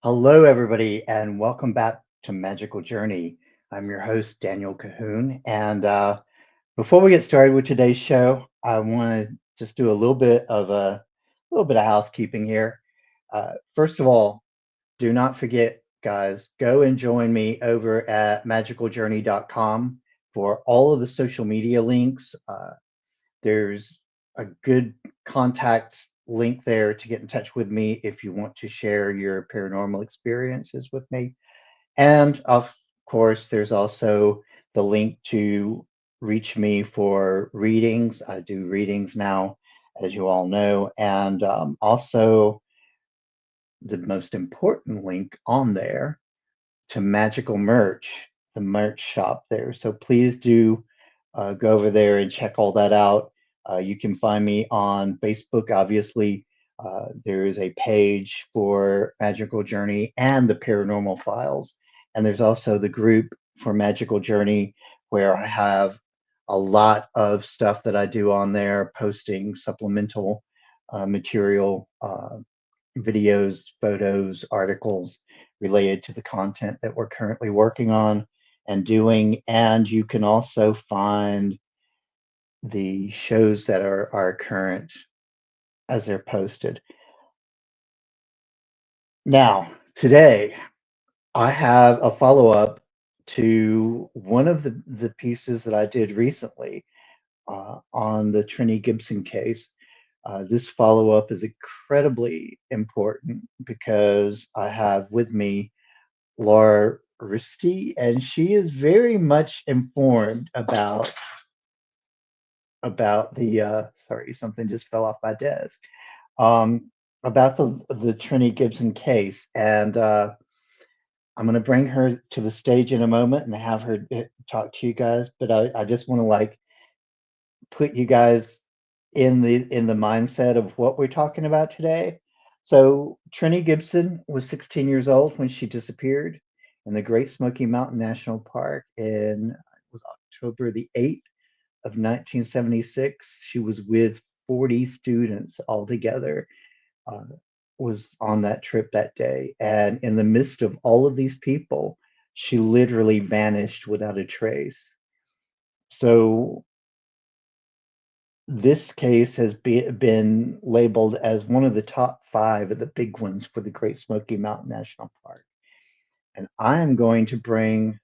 Hello, everybody, and welcome back to Magical Journey. I'm your host, Daniel Cahoon. And before we get started with today's show, I want to just do a little bit of housekeeping here. First of all, do not forget, guys, go and join me over at magicaljourney.com for all of the social media links. There's a good contact link there to get in touch with me if you want to share your paranormal experiences with me. And of course, there's also the link to reach me for readings. I do readings now, as you all know, and also the most important link on there to Magical Merch, the merch shop there. So please do go over there and check all that out. You can find me on Facebook, obviously. There is a page for Magical Journey and the Paranormal Files. And there's also the group for Magical Journey where I have a lot of stuff that I do on there, posting supplemental material, videos, photos, articles related to the content that we're currently working on and doing. And you can also find the shows that are current as they're posted. Now, today, I have a follow up to one of the pieces that I did recently on the Trenny Gibson case. This follow up is incredibly important because I have with me Laura Riste, and she is very much informed about the sorry, something just fell off my desk. Um, about the Trenny Gibson case, and I'm going to bring her to the stage in a moment and have her talk to you guys. But I just want to like put you guys in the mindset of what we're talking about today. So Trenny Gibson was 16 years old when she disappeared in the Great Smoky Mountain National Park in it was October the 8th of 1976. She was with 40 students altogether. Uh, was on that trip that day, and in the midst of all of these people, she literally vanished without a trace. So this case has been labeled as one of the top five of the big ones for the Great Smoky Mountain National Park. And I am going to bring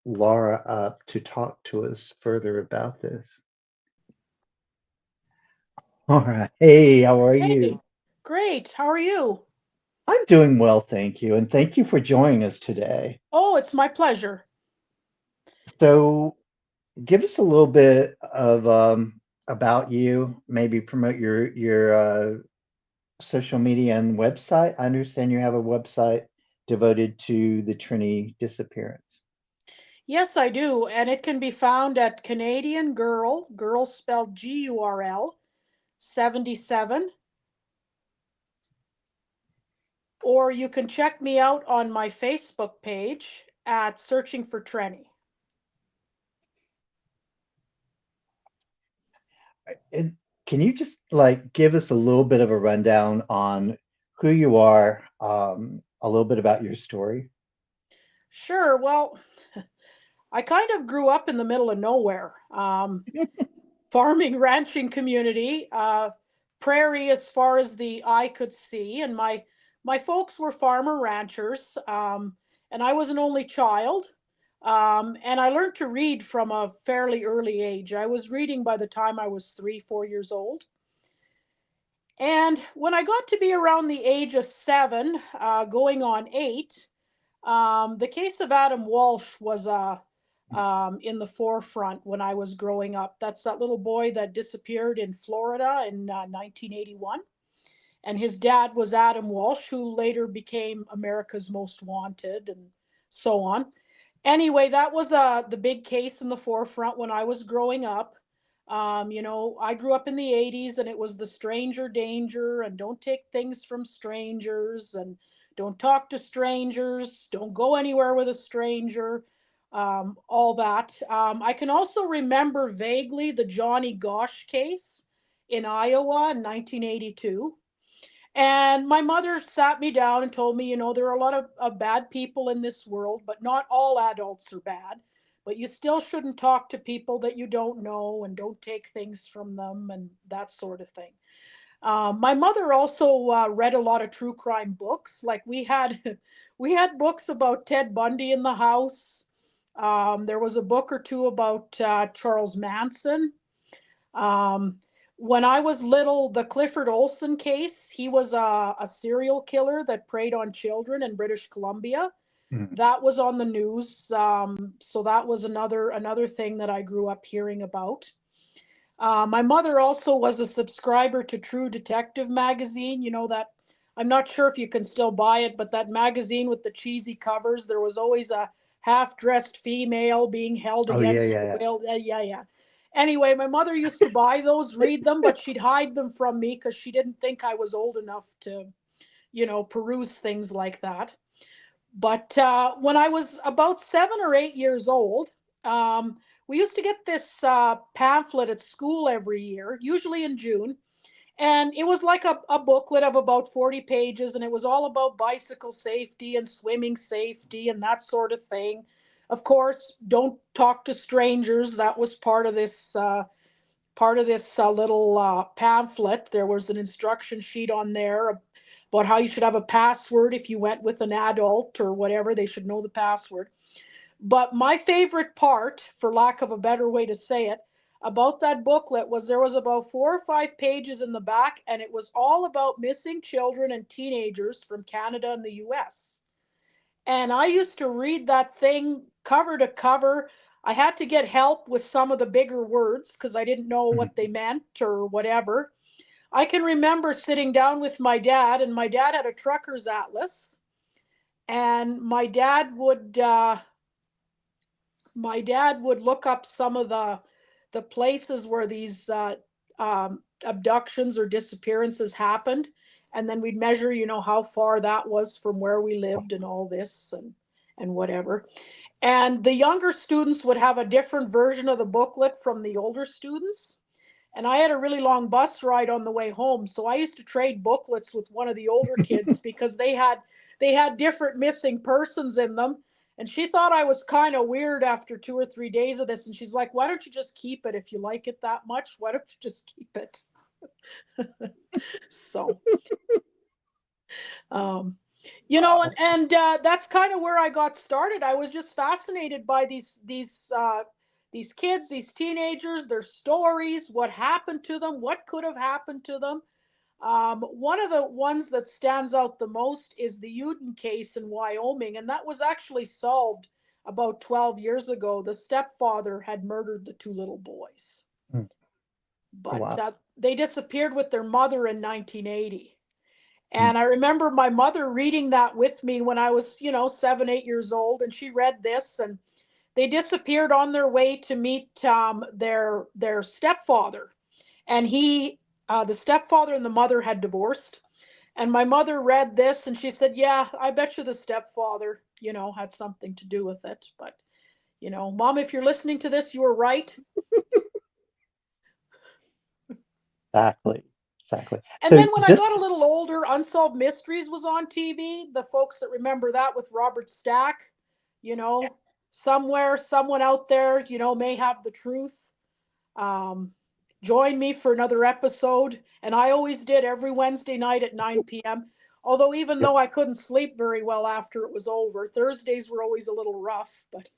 Laura up to talk to us further about this. All right. Hey, how are Hey, you? great. How are you? I'm doing well, thank you. And thank you for joining us today. Oh, it's my pleasure. So, give us a little bit of about you, maybe promote your social media and website. I understand you have a website devoted to the Trini disappearance. Yes, I do. And it can be found at Canadian girl spelled GURL 77, or you can check me out on my Facebook page at Searching for Trenny. And can you just like give us a little bit of a rundown on who you are, a little bit about your story? Sure. Well, I kind of grew up in the middle of nowhere. Farming, ranching community, prairie as far as the eye could see, and my folks were farmer ranchers, and I was an only child, and I learned to read from a fairly early age. I was reading by the time I was 3, 4 years old, and when I got to be around the age of 7, going on 8, the case of Adam Walsh was in the forefront when I was growing up. That's that little boy that disappeared in Florida in 1981. And his dad was Adam Walsh, who later became America's Most Wanted and so on. Anyway, that was the big case in the forefront when I was growing up. I grew up in the 80s, and it was the stranger danger and don't take things from strangers and don't talk to strangers, don't go anywhere with a stranger, all that. I can also remember vaguely the Johnny Gosh case in Iowa in 1982. And my mother sat me down and told me, there are a lot of bad people in this world, but not all adults are bad. But you still shouldn't talk to people that you don't know and don't take things from them and that sort of thing. My mother also read a lot of true crime books. Like we had, we had books about Ted Bundy in the house. There was a book or two about Charles Manson. Um, when I was little, the Clifford Olson case, he was a serial killer that preyed on children in British Columbia. Mm. That was on the news. So that was another thing that I grew up hearing about. My mother also was a subscriber to True Detective magazine. That I'm not sure if you can still buy it, but that magazine with the cheesy covers, there was always a half-dressed female being held Oh yeah, against yeah, her yeah. will. Yeah, yeah. Anyway, my mother used to buy those, read them, but she'd hide them from me because she didn't think I was old enough to, peruse things like that. But when I was about 7 or 8 years old, we used to get this pamphlet at school every year, usually in June. And it was like a booklet of about 40 pages, and it was all about bicycle safety and swimming safety and that sort of thing. Of course, don't talk to strangers. That was part of this little pamphlet. There was an instruction sheet on there about how you should have a password if you went with an adult or whatever. They should know the password. But my favorite part, for lack of a better way to say it, about that booklet was there was about 4 or 5 pages in the back, and it was all about missing children and teenagers from Canada and the US. And I used to read that thing cover to cover. I had to get help with some of the bigger words because I didn't know what they Mhm. meant or whatever. I can remember sitting down with my dad, and my dad had a trucker's atlas, and my dad would look up some of the places where these abductions or disappearances happened, and then we'd measure, how far that was from where we lived and all this and whatever. And the younger students would have a different version of the booklet from the older students. And I had a really long bus ride on the way home, so I used to trade booklets with one of the older kids because they had different missing persons in them. And she thought I was kind of weird after 2 or 3 days of this, and she's like, "Why don't you just keep it if you like it that much? Why don't you just keep it?" So, um, Wow. and that's kind of where I got started. I was just fascinated by these kids, these teenagers, their stories, what happened to them, what could have happened to them. One of the ones that stands out the most is the Uden case in Wyoming, and that was actually solved about 12 years ago. The stepfather had murdered the two little boys, Mm. Oh but wow. they disappeared with their mother in 1980. Mm. And I remember my mother reading that with me when I was, 7, 8 years old, and she read this, and they disappeared on their way to meet their stepfather, and the stepfather and the mother had divorced. And my mother read this, and she said, "Yeah, I bet you the stepfather, had something to do with it. But, Mom, if you're listening to this, you were right." Exactly. Exactly. And So then when I just got a little older, Unsolved Mysteries was on TV. The folks that remember that with Robert Stack, you know, somewhere, someone out there, may have the truth. Um, Join me for another episode. And I always did every Wednesday night at 9 p.m. Although, even yep. though I couldn't sleep very well after it was over, Thursdays were always a little rough, but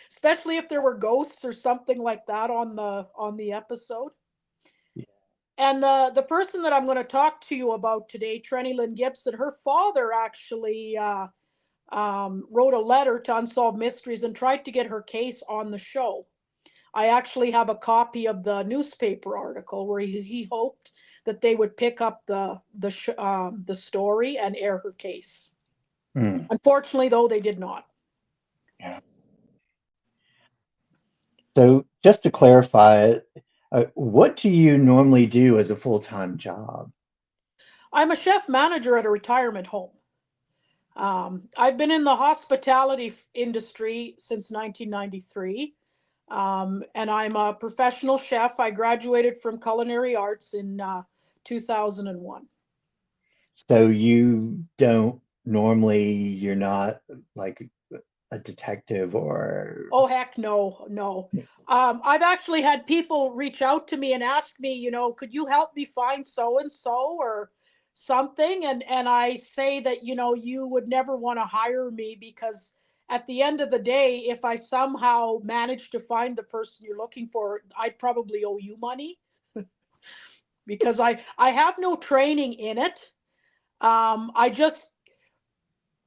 especially if there were ghosts or something like that on the episode. Yeah. And the person that I'm going to talk to you about today, Trenny Lynn Gibson, her father actually wrote a letter to Unsolved Mysteries and tried to get her case on the show. I actually have a copy of the newspaper article where he hoped that they would pick up the story and air her case. Mm. Unfortunately, though, they did not. Yeah. So just to clarify, what do you normally do as a full-time job? I'm a chef manager at a retirement home. I've been in the hospitality industry since 1993, and I'm a professional chef. I graduated from culinary arts in 2001. So you don't normally, you're not like a detective or. Oh, heck no, no. I've actually had people reach out to me and ask me, could you help me find so and so or something? And I say that, you would never want to hire me because at the end of the day, if I somehow manage to find the person you're looking for, I'd probably owe you money because I have no training in it. I just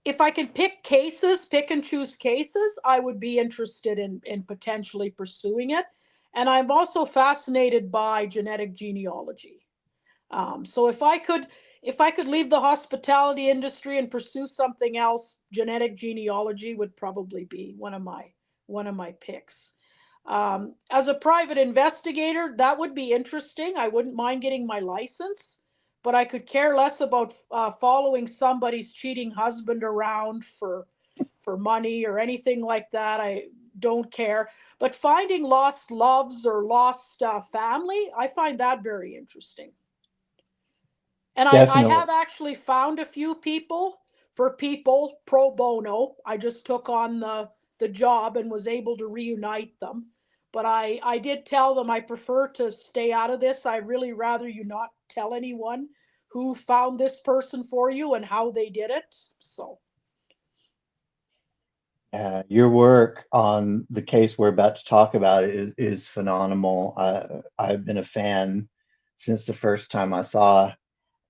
if I can pick and choose cases, I would be interested in potentially pursuing it. And I'm also fascinated by genetic genealogy. So if I could leave the hospitality industry and pursue something else, genetic genealogy would probably be one of my picks. As a private investigator, that would be interesting. I wouldn't mind getting my license, but I could care less about following somebody's cheating husband around for money or anything like that. I don't care. But finding lost loves or lost family, I find that very interesting. And I Definitely. have actually found a few people for people pro bono. I just took on the job and was able to reunite them. But I did tell them I prefer to stay out of this. I really rather you not tell anyone who found this person for you and how they did it. So Your work on the case we're about to talk about is phenomenal. I've been a fan since the first time I saw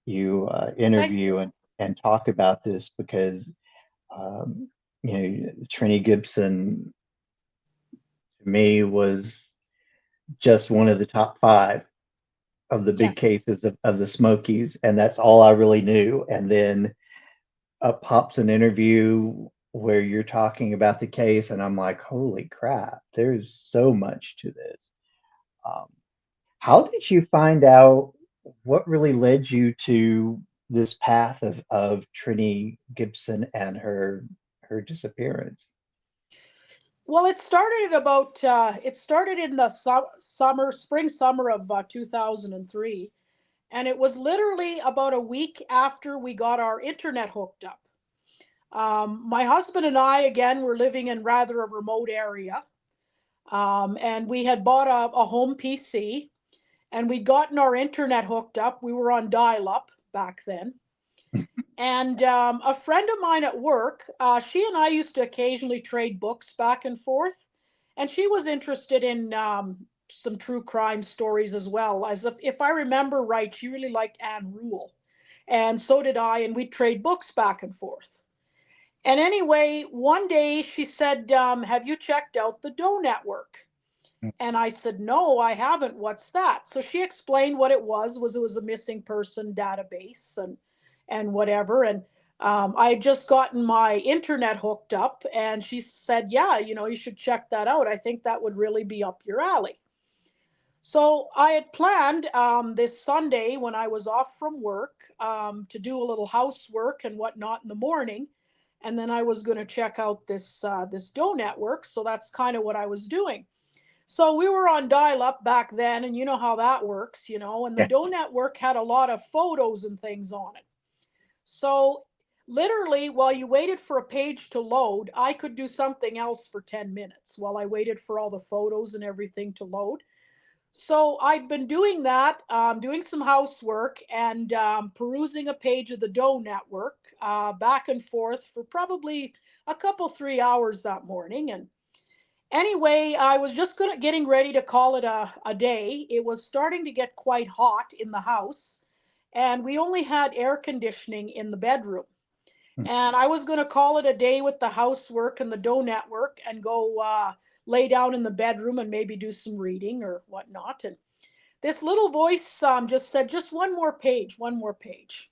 you well, thank interview you. and talk about this because Trenny Gibson to me was just one of the top five of the big Yes. cases of the Smokies, and that's all I really knew. And then up pops an interview where you're talking about the case, and I'm like, holy crap, there's so much to this. Um, how did you find out what really led you to this path of Trini Gibson and her disappearance? Well, it started in the spring summer of 2003. And it was literally about a week after we got our internet hooked up. My husband and I, again, were living in rather a remote area. And we had bought a home PC and we'd gotten our internet hooked up. We were on dial up back then. And a friend of mine at work, she and I used to occasionally trade books back and forth. And she was interested in some true crime stories as well. As if I remember right, she really liked Anne Rule. And so did I. And we'd trade books back and forth. And anyway, one day she said, have you checked out the Doe Network? And I said, no, I haven't. What's that? So she explained what it was a missing person database and whatever. And I had just gotten my internet hooked up and she said, yeah, you should check that out. I think that would really be up your alley. So I had planned this Sunday when I was off from work to do a little housework and whatnot in the morning. And then I was going to check out this Doe Network. So that's kind of what I was doing. So we were on dial up back then, and you know how that works, and the Yeah. Doe Network had a lot of photos and things on it. So literally, while you waited for a page to load, I could do something else for 10 minutes while I waited for all the photos and everything to load. So I'd been doing that, doing some housework and perusing a page of the Doe Network back and forth for probably a couple, 3 hours that morning. And anyway, I was just getting ready to call it a day. It was starting to get quite hot in the house, and we only had air conditioning in the bedroom. And I was going to call it a day with the housework and the Doe Network and go lay down in the bedroom and maybe do some reading or whatnot. And this little voice just said, just one more page, one more page.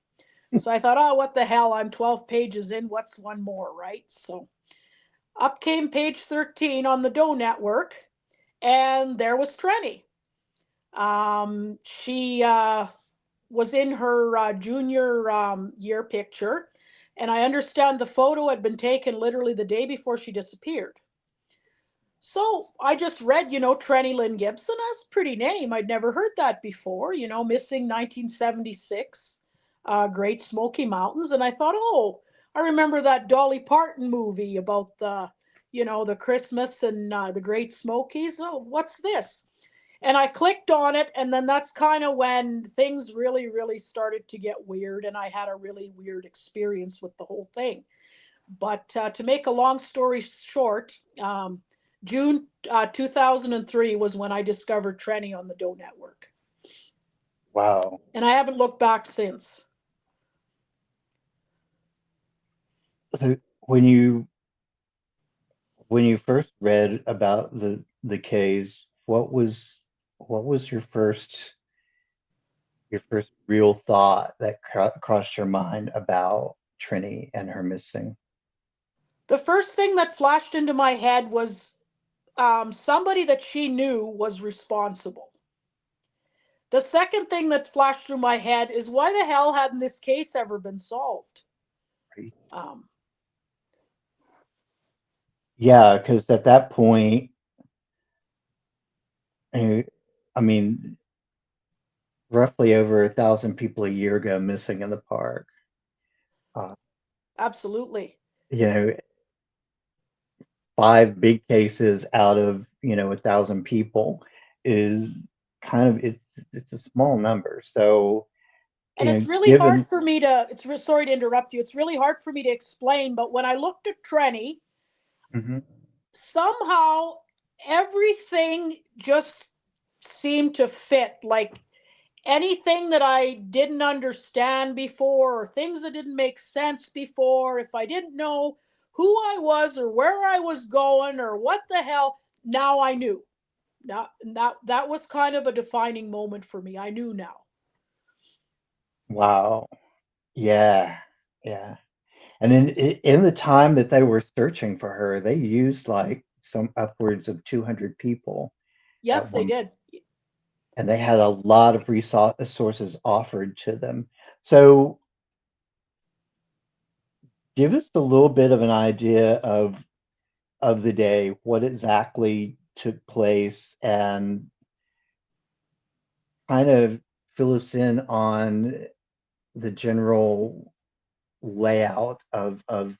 So I thought, oh, what the hell? I'm 12 pages in. What's one more, right? So up came page 13 on the Doe Network, and there was Trenny. She was in her junior year picture, and I understand the photo had been taken literally the day before she disappeared. So I just read, Trenny Lynn Gibson. That's a pretty name. I'd never heard that before. Missing 1976, Great Smoky Mountains. And I thought, oh, I remember that Dolly Parton movie about the Christmas and the Great Smokies. Oh, what's this? And I clicked on it, and then that's kind of when things really, really started to get weird, and I had a really weird experience with the whole thing. But to make a long story short, June 2003 was when I discovered Trenny on the Doe Network. Wow. And I haven't looked back since. So when you first read about the case, what was your first real thought that crossed your mind about Trini and her missing? The first thing that flashed into my head was somebody that she knew was responsible. The second thing that flashed through my head is why the hell hadn't this case ever been solved? Right. Um, Yeah, because at that point, eh, I mean, roughly over 1,000 people a year go missing in the park. Uh, Absolutely. you know, 5 big cases out of 1,000 people is it's a small number. So And it's really hard given. for me to, sorry to interrupt you. It's really hard for me to explain, but when I looked at Trenny, Mhm. somehow everything just seemed to fit. Like anything that I didn't understand before, or things that didn't make sense before, if I didn't know who I was or where I was going or what the hell, now I knew. Now that was kind of a defining moment for me. I knew now. Wow. Yeah. Yeah. And in the time that they were searching for her, they used like some upwards of 200 people at Yes, they one, did. and they had a lot of resources offered to them. So give us a little bit of an idea of the day, what exactly took place, and kind of fill us in on the general layout of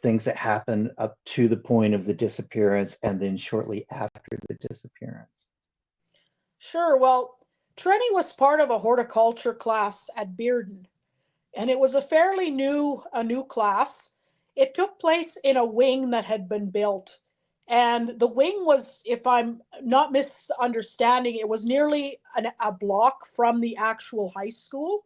things that happened up to the point of the disappearance and then shortly after the disappearance. Sure. Well, Trenny was part of a horticulture class at Bearden, and it was a new class. It took place in a wing that had been built, and the wing was, if I'm not misunderstanding, it was nearly a block from the actual high school.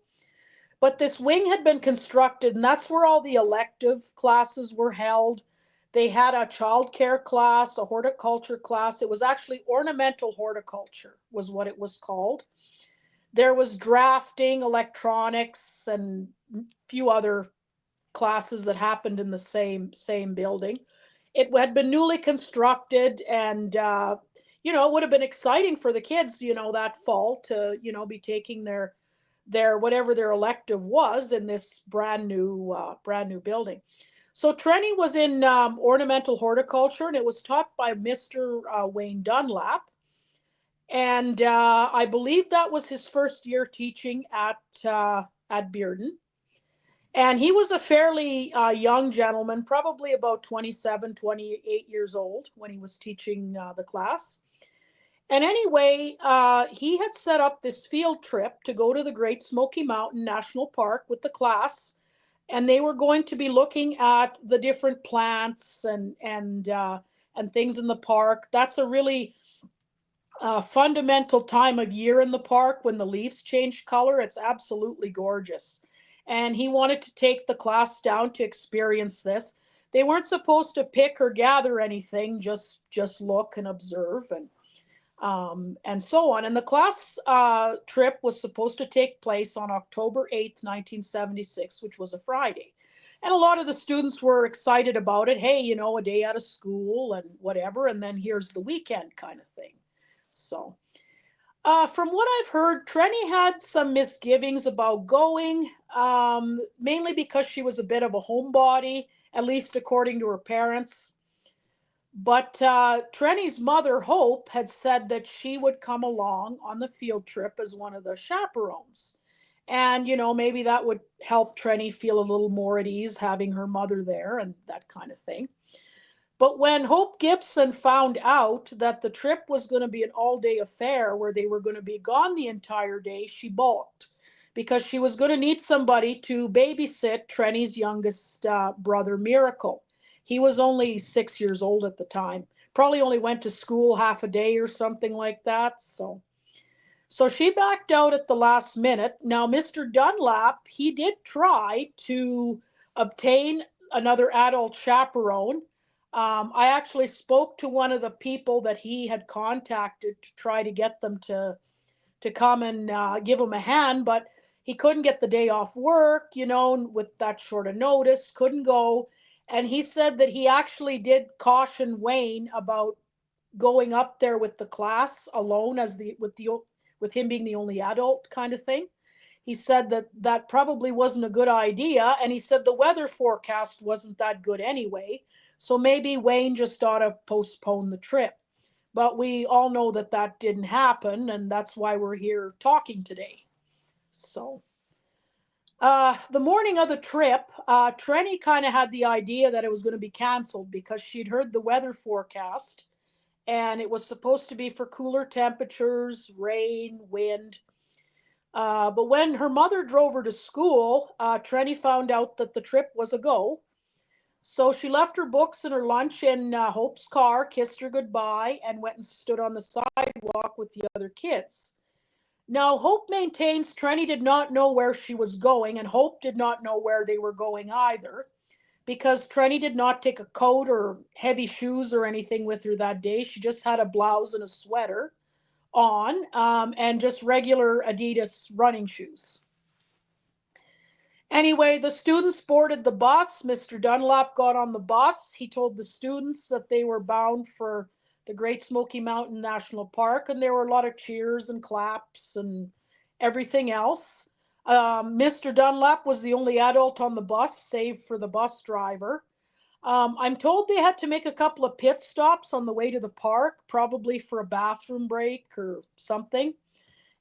But this wing had been constructed, and that's where all the elective classes were held. They had a childcare class, a horticulture class. It was actually ornamental horticulture, was what it was called. There was drafting, electronics, and a few other classes that happened in the same building. It had been newly constructed, and it would have been exciting for the kids, that fall to be taking their whatever their elective was in this brand new building. So Trenny was in ornamental horticulture, and it was taught by Mr. Wayne Dunlap, and I believe that was his first year teaching at Bearden. And he was a fairly young gentleman, probably about 27, 28 years old when he was teaching the class. And anyway, he had set up this field trip to go to the Great Smoky Mountain National Park with the class, and they were going to be looking at the different plants and things in the park. That's a really fundamental time of year in the park when the leaves change color. It's absolutely gorgeous. And he wanted to take the class down to experience this. They weren't supposed to pick or gather anything, just look and observe and so on. And the class trip was supposed to take place on October 8th, 1976, which was a Friday. And a lot of the students were excited about it. Hey, a day out of school and whatever, and then here's the weekend kind of thing. So, from what I've heard, Trenny had some misgivings about going, mainly because she was a bit of a homebody, at least according to her parents. But Trenny's mother, Hope, had said that she would come along on the field trip as one of the chaperones. And, maybe that would help Trenny feel a little more at ease having her mother there and that kind of thing. But when Hope Gibson found out that the trip was going to be an all day affair where they were going to be gone the entire day, she balked because she was going to need somebody to babysit Trenny's youngest brother, Miracle. He was only 6 years old at the time, probably only went to school half a day or something like that. So she backed out at the last minute. Now, Mr. Dunlap, he did try to obtain another adult chaperone. I actually spoke to one of the people that he had contacted to try to get them to come and give him a hand, but he couldn't get the day off work, with that short of notice, couldn't go. And he said that he actually did caution Wayne about going up there with the class alone with him being the only adult kind of thing. He said that that probably wasn't a good idea, and he said the weather forecast wasn't that good anyway, so maybe Wayne just ought to postpone the trip. But we all know that that didn't happen, and that's why we're here talking today. So the morning of the trip, Trenny kind of had the idea that it was going to be canceled because she'd heard the weather forecast and it was supposed to be for cooler temperatures, rain, wind. But when her mother drove her to school, Trenny found out that the trip was a go. So she left her books and her lunch in Hope's car, kissed her goodbye, and went and stood on the sidewalk with the other kids. Now, Hope maintains Trenny did not know where she was going, and Hope did not know where they were going either, because Trenny did not take a coat or heavy shoes or anything with her that day. She just had a blouse and a sweater on, and just regular Adidas running shoes. Anyway, the students boarded the bus. Mr. Dunlap got on the bus. He told the students that they were bound for the Great Smoky Mountain National Park, and there were a lot of cheers and claps and everything else. Mr. Dunlap was the only adult on the bus, save for the bus driver. I'm told they had to make a couple of pit stops on the way to the park, probably for a bathroom break or something.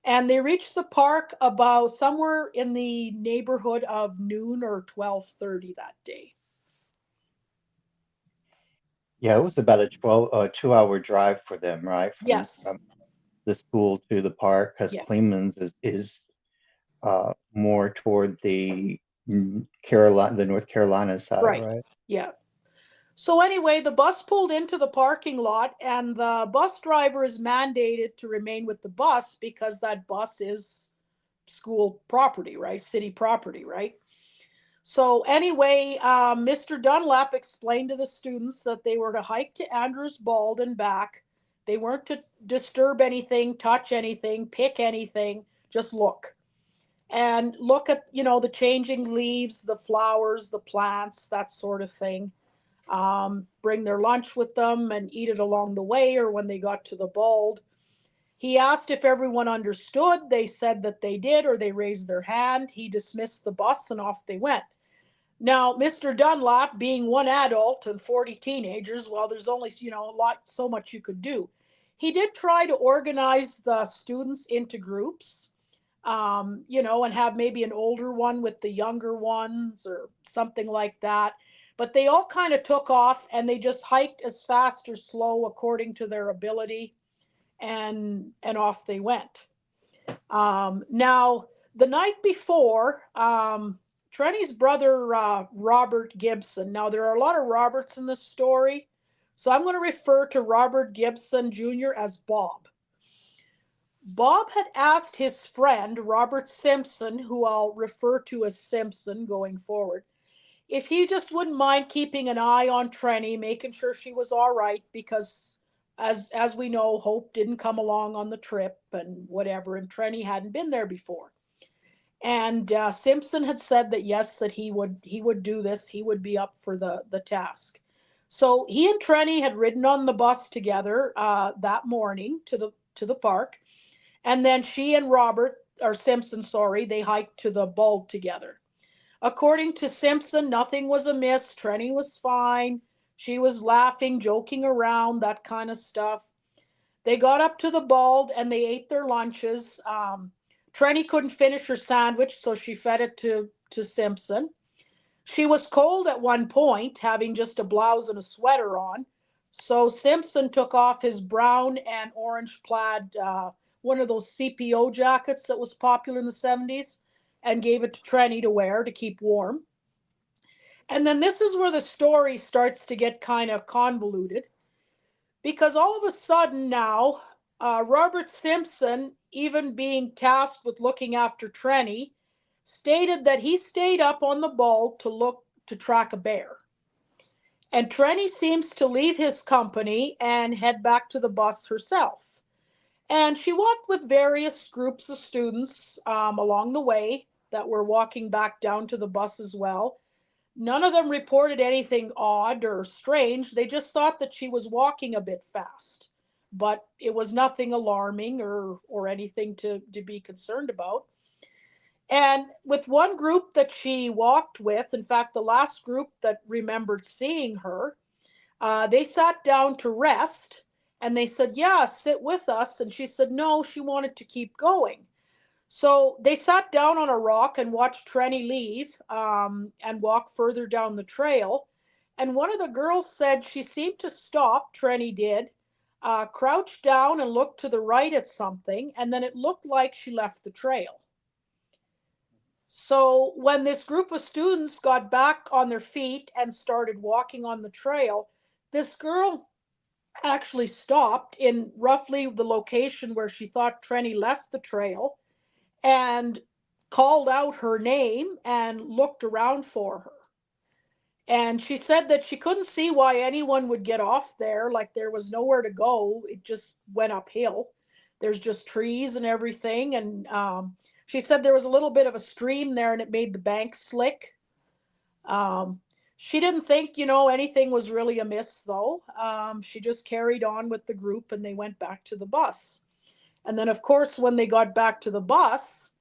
And they reached the park about somewhere in the neighborhood of noon or 12:30 that day. Yeah, it was about a 2-hour drive for them, right? From Yes. the school to the park, because Yeah. Clingmans is more toward the Carolina, the North Carolina side, Right. right? Yeah. So anyway, the bus pulled into the parking lot, and the bus driver is mandated to remain with the bus because that bus is school property, right? City property, right? So anyway, Mr. Dunlap explained to the students that they were to hike to Andrews Bald and back. They weren't to disturb anything, touch anything, pick anything, just look. And look at, the changing leaves, the flowers, the plants, that sort of thing. Bring their lunch with them and eat it along the way or when they got to the Bald. He asked if everyone understood. They said that they did, or they raised their hand. He dismissed the bus and off they went. Now, Mr. Dunlap, being one adult and 40 teenagers, well, there's only, so much you could do. He did try to organize the students into groups, and have maybe an older one with the younger ones or something like that. But they all kind of took off and they just hiked as fast or slow according to their ability, and off they went. Now, the night before, Trenny's brother, Robert Gibson. Now, there are a lot of Roberts in this story, so I'm going to refer to Robert Gibson Jr. as Bob. Bob had asked his friend, Robert Simpson, who I'll refer to as Simpson going forward, if he just wouldn't mind keeping an eye on Trenny, making sure she was all right, because as we know, Hope didn't come along on the trip and whatever, and Trenny hadn't been there before. And Simpson had said that yes, that he would do this. He would be up for the task. So he and Trenny had ridden on the bus together that morning to the park, and then she and Robert or Simpson, sorry, they hiked to the Bald together. According to Simpson, nothing was amiss. Trenny was fine. She was laughing, joking around, that kind of stuff. They got up to the bald and they ate their lunches. Trenny couldn't finish her sandwich, so she fed it to Simpson. She was cold at one point, having just a blouse and a sweater on. So Simpson took off his brown and orange plaid, one of those CPO jackets that was popular in the 70s, and gave it to Trenny to wear to keep warm. And then this is where the story starts to get kind of convoluted because all of a sudden now, Robert Simpson, even being tasked with looking after Trenny, stated that he stayed up on the ball to look to track a bear. And Trenny seems to leave his company and head back to the bus herself. And she walked with various groups of students along the way that were walking back down to the bus as well. None of them reported anything odd or strange. They just thought that she was walking a bit fast. But it was nothing alarming or anything to be concerned about. And with one group that she walked with, in fact, the last group that remembered seeing her, they sat down to rest and they said, "Yeah, sit with us." And she said, no, she wanted to keep going. So they sat down on a rock and watched Trenny leave and walk further down the trail. And one of the girls said she seemed to stop, Trenny did, crouched down and looked to the right at something, and then it looked like she left the trail. So when this group of students got back on their feet and started walking on the trail, this girl actually stopped in roughly the location where she thought Trenny left the trail and called out her name and looked around for her. And she said that she couldn't see why anyone would get off there. Like there was nowhere to go. It just went uphill. There's just trees and everything. And she said there was a little bit of a stream there and it made the bank slick. Um, she didn't think, anything was really amiss though. She just carried on with the group and they went back to the bus. And then, of course, when they got back to the bus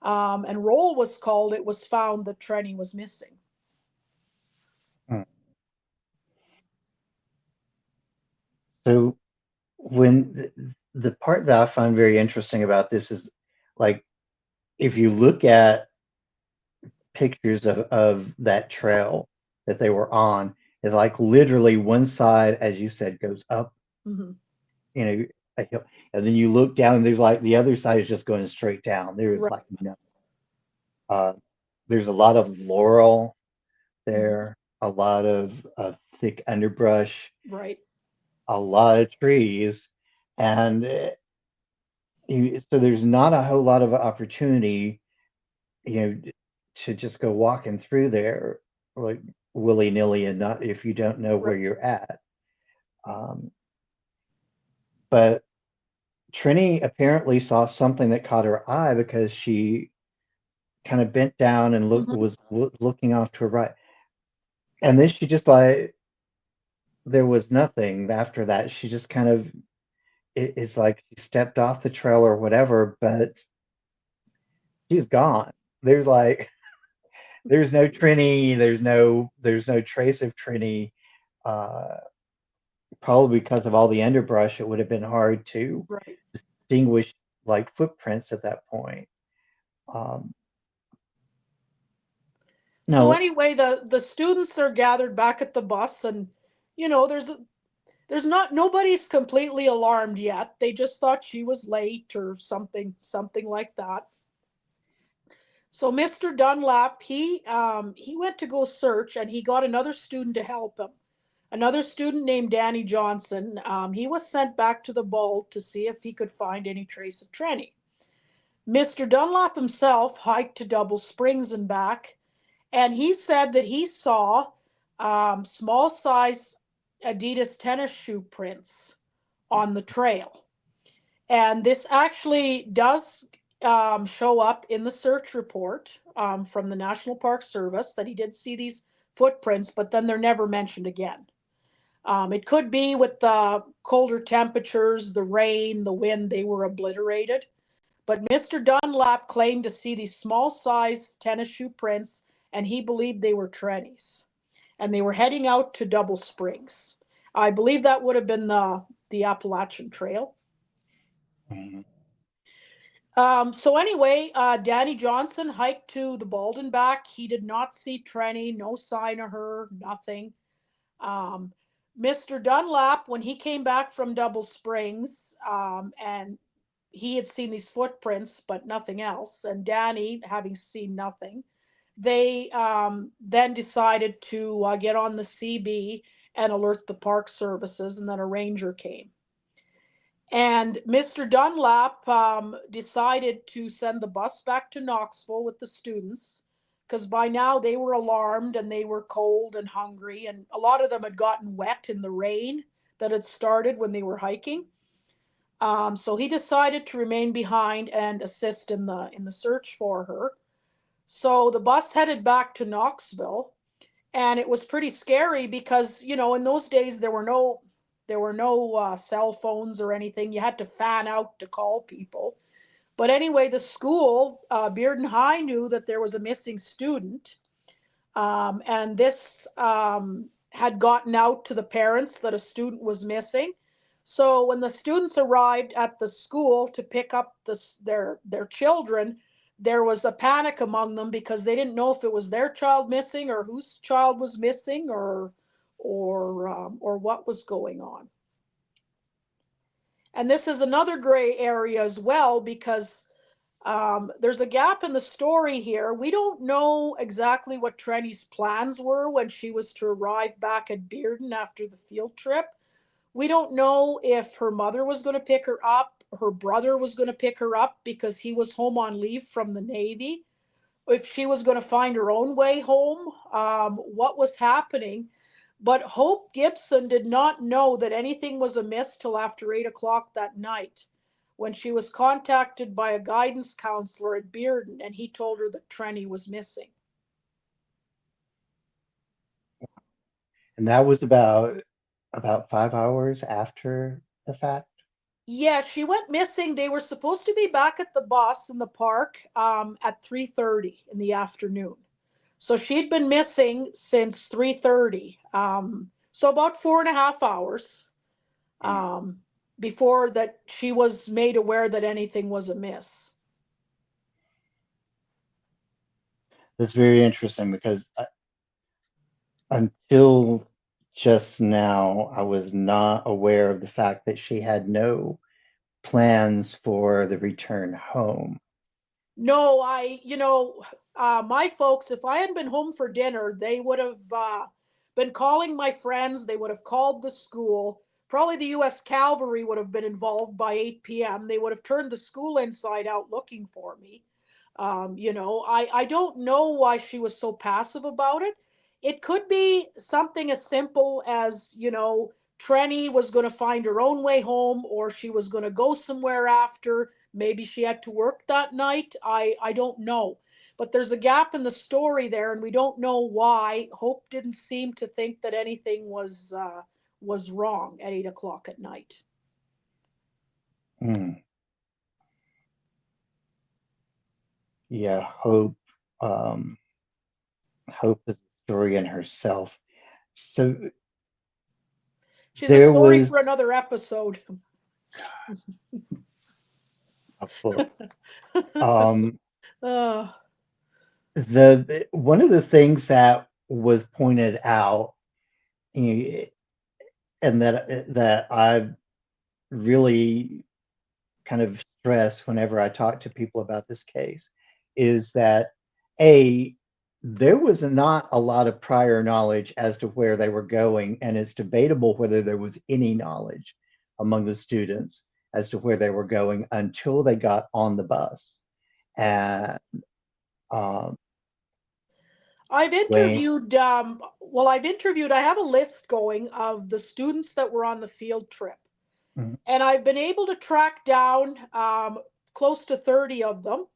and roll was called, it was found that Trenny was missing. Hmm. So when the part that I find very interesting about this is like if you look at pictures of that trail that they were on, it's like literally one side, as you said, goes up, Mm-hmm. you know, a hill, and then you look down, and there's like the other side is just going straight down. There is Right. like no, uh, there's a lot of laurel Mm-hmm. there, a lot of thick underbrush, Right. a lot of trees, and so there's not a whole lot of opportunity, you know, to just go walking through there like willy nilly and not if you don't know Right. where you're at. Um, but Trini apparently saw something that caught her eye because she kind of bent down and Mm-hmm. was looking off to her right, and then she just like there was nothing after that. She just kind of it's like she stepped off the trail or whatever, but she's gone. There's like there's no Trini, there's no trace of Trini. Uh, Probably because of all the underbrush, it would have been hard to Right. distinguish like footprints at that point. Um, So no, anyway, the students are gathered back at the bus, and there's not nobody's completely alarmed yet. They just thought she was late or something like that. So Mr. Dunlap, he went to go search, and he got another student to help him. Another student named Danny Johnson. He was sent back to the boat to see if he could find any trace of Trenny. Mr. Dunlap himself hiked to Double Springs and back, and he said that he saw small size Adidas tennis shoe prints on the trail. And this actually does show up in the search report from the National Park Service that he did see these footprints, but then they're never mentioned again. It could be with the colder temperatures, the rain, the wind, they were obliterated. But Mr. Dunlap claimed to see these small size tennis shoe prints, and he believed they were Trenny's. and they were heading out to Double Springs. I believe that would have been the Appalachian Trail. Mhm. So anyway, Danny Johnson hiked to the Baldwin back. He did not see Trenny, no sign of her, nothing. Um, Mr. Dunlap, when he came back from Double Springs, and he had seen these footprints, but nothing else, and Danny, having seen nothing, they then decided to get on the CB and alert the park services, and then a ranger came. And Mr. Dunlap decided to send the bus back to Knoxville with the students because by now they were alarmed and they were cold and hungry, and a lot of them had gotten wet in the rain that had started when they were hiking. So he decided to remain behind and assist in the search for her. So the bus headed back to Knoxville, and it was pretty scary because in those days there were no cell phones or anything. You had to fan out to call people. But anyway, the school, Bearden High, knew that there was a missing student, and this had gotten out to the parents that a student was missing. So when the students arrived at the school to pick up their children, there was a panic among them because they didn't know if it was their child missing or whose child was missing or what was going on. And this is another gray area as well because there's a gap in the story here. We don't know exactly what Trenny's plans were when she was to arrive back at Bearden after the field trip. We don't know if her mother was going to pick her up, her brother was going to pick her up because he was home on leave from the Navy, if she was going to find her own way home, what was happening. But Hope Gibson did not know that anything was amiss till after 8 o'clock that night when she was contacted by a guidance counselor at Bearden and he told her that Trenny was missing. And that was about 5 hours after the fact. Yeah, she went missing. They were supposed to be back at the bus in the park at 3:30 in the afternoon. So she'd been missing since 3:30. So about 4.5 hours Mm. um, before that she was made aware that anything was amiss. That's very interesting because until just now, I was not aware of the fact that she had no plans for the return home. No, my folks, if I hadn't been home for dinner, they would have been calling my friends. They would have called the school. Probably the U.S. Cavalry would have been involved by 8 p.m. They would have turned the school inside out looking for me. I don't know why she was so passive about it. It could be something as simple as, Trenny was going to find her own way home or she was going to go somewhere after. Maybe she had to work that night. I don't know. But there's a gap in the story there, and we don't know why. Hope didn't seem to think that anything was wrong at 8 o'clock at night. Mm. Yeah, um, Hope is a story in herself. So She's a there story was for another episode. a book. Um, uh, the one of the things that was pointed out, you and that I really kind of stress whenever I talk to people about this case is that a there was not a lot of prior knowledge as to where they were going, and it's debatable whether there was any knowledge among the students as to where they were going until they got on the bus. And um, I've when interviewed, I've interviewed, I have a list going of the students that were on the field trip. mm, And I've been able to track down close to 30 of them.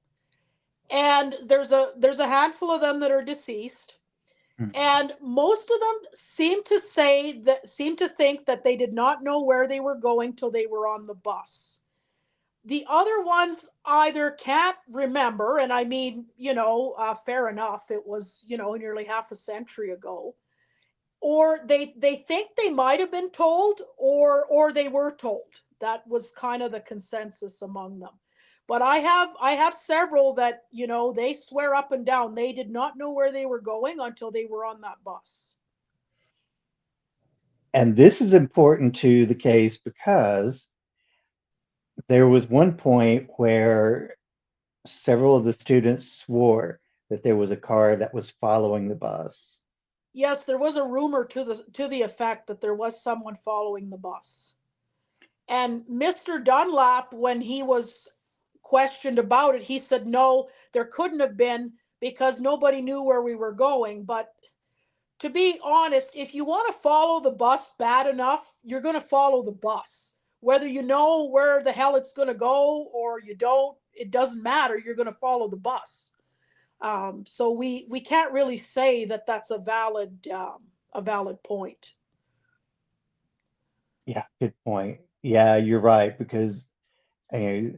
And there's a handful of them that are deceased. mm, And most of them seem to think that they did not know where they were going till they were on the bus. The other ones either can't remember, and I mean, fair enough, it was, nearly half a century ago, or they think they might have been told, or they were told. That was kind of the consensus among them. But I have several that, they swear up and down they did not know where they were going until they were on that bus. And this is important to the case because there was one point where several of the students swore that there was a car that was following the bus. Yes, there was a rumor to the effect that there was someone following the bus. And Mr. Dunlap, when he was questioned about it, he said no, there couldn't have been because nobody knew where we were going. But to be honest, if you want to follow the bus bad enough, you're going to follow the bus. Whether you know where the hell it's going to go or you don't, it doesn't matter. You're going to follow the bus. So we can't really say that that's a valid point. Yeah, good point. Yeah, you're right because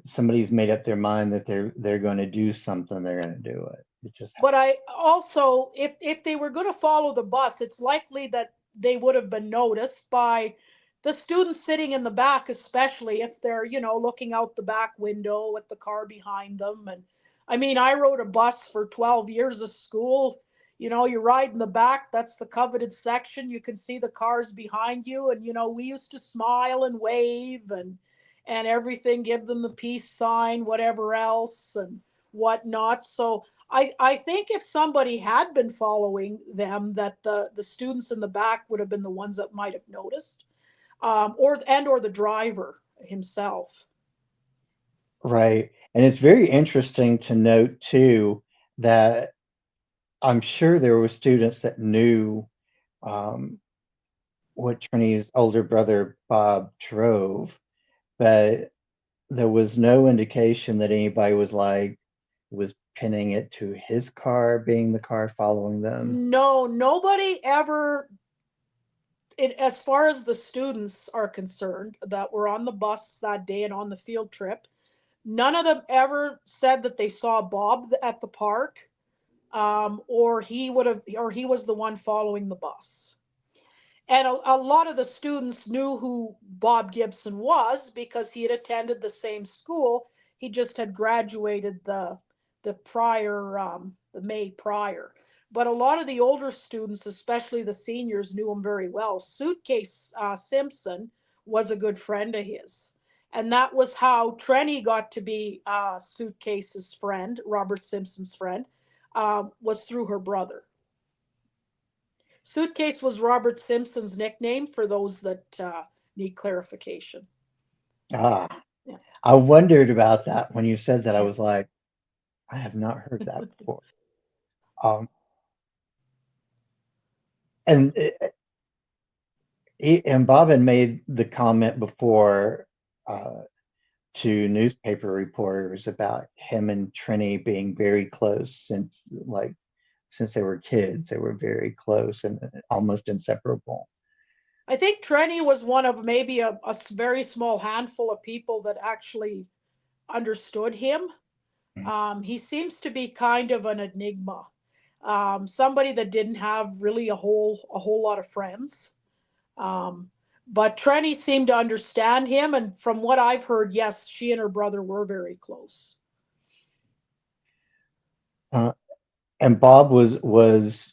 somebody's made up their mind that they're going to do something, they're going to do it. It just But I also, if they were going to follow the bus, it's likely that they would have been noticed by the students sitting in the back, especially if they're, looking out the back window at the car behind them. And I mean, I rode a bus for 12 years of school. You ride in the back, that's the coveted section. You can see the cars behind you. And, we used to smile and wave and everything, give them the peace sign, whatever else, and whatnot. So I think if somebody had been following them, that the students in the back would have been the ones that might have noticed, or the driver himself. right. And it's very interesting to note too that I'm sure there were students that knew um, what Trini's older brother Bob drove, but there was no indication that anybody was pinning it to his car being the car following them. No, nobody ever. As far as the students are concerned that were on the bus that day and on the field trip, none of them ever said that they saw Bob at the park, or he was the one following the bus. And a lot of the students knew who Bob Gibson was because he had attended the same school. He just had graduated the May prior. But a lot of the older students, especially the seniors, knew him very well. Suitcase Simpson was a good friend of his. And that was how Trenny got to be Suitcase's friend, Robert Simpson's friend, was through her brother. Suitcase was Robert Simpson's nickname for those that need clarification. Ah, Yeah, I wondered about that when you said that. I yeah. was like, I have not heard that before. Um, and and Bob had made the comment before uh, to newspaper reporters about him and Trini being very close since they were kids. They were very close and almost inseparable. I think Trenny was one of maybe a very small handful of people that actually understood him. He seems to be kind of an enigma, somebody that didn't have really a whole lot of friends. Um, but Trenny seemed to understand him, and from what I've heard, yes, she and her brother were very close. Uh, and Bob was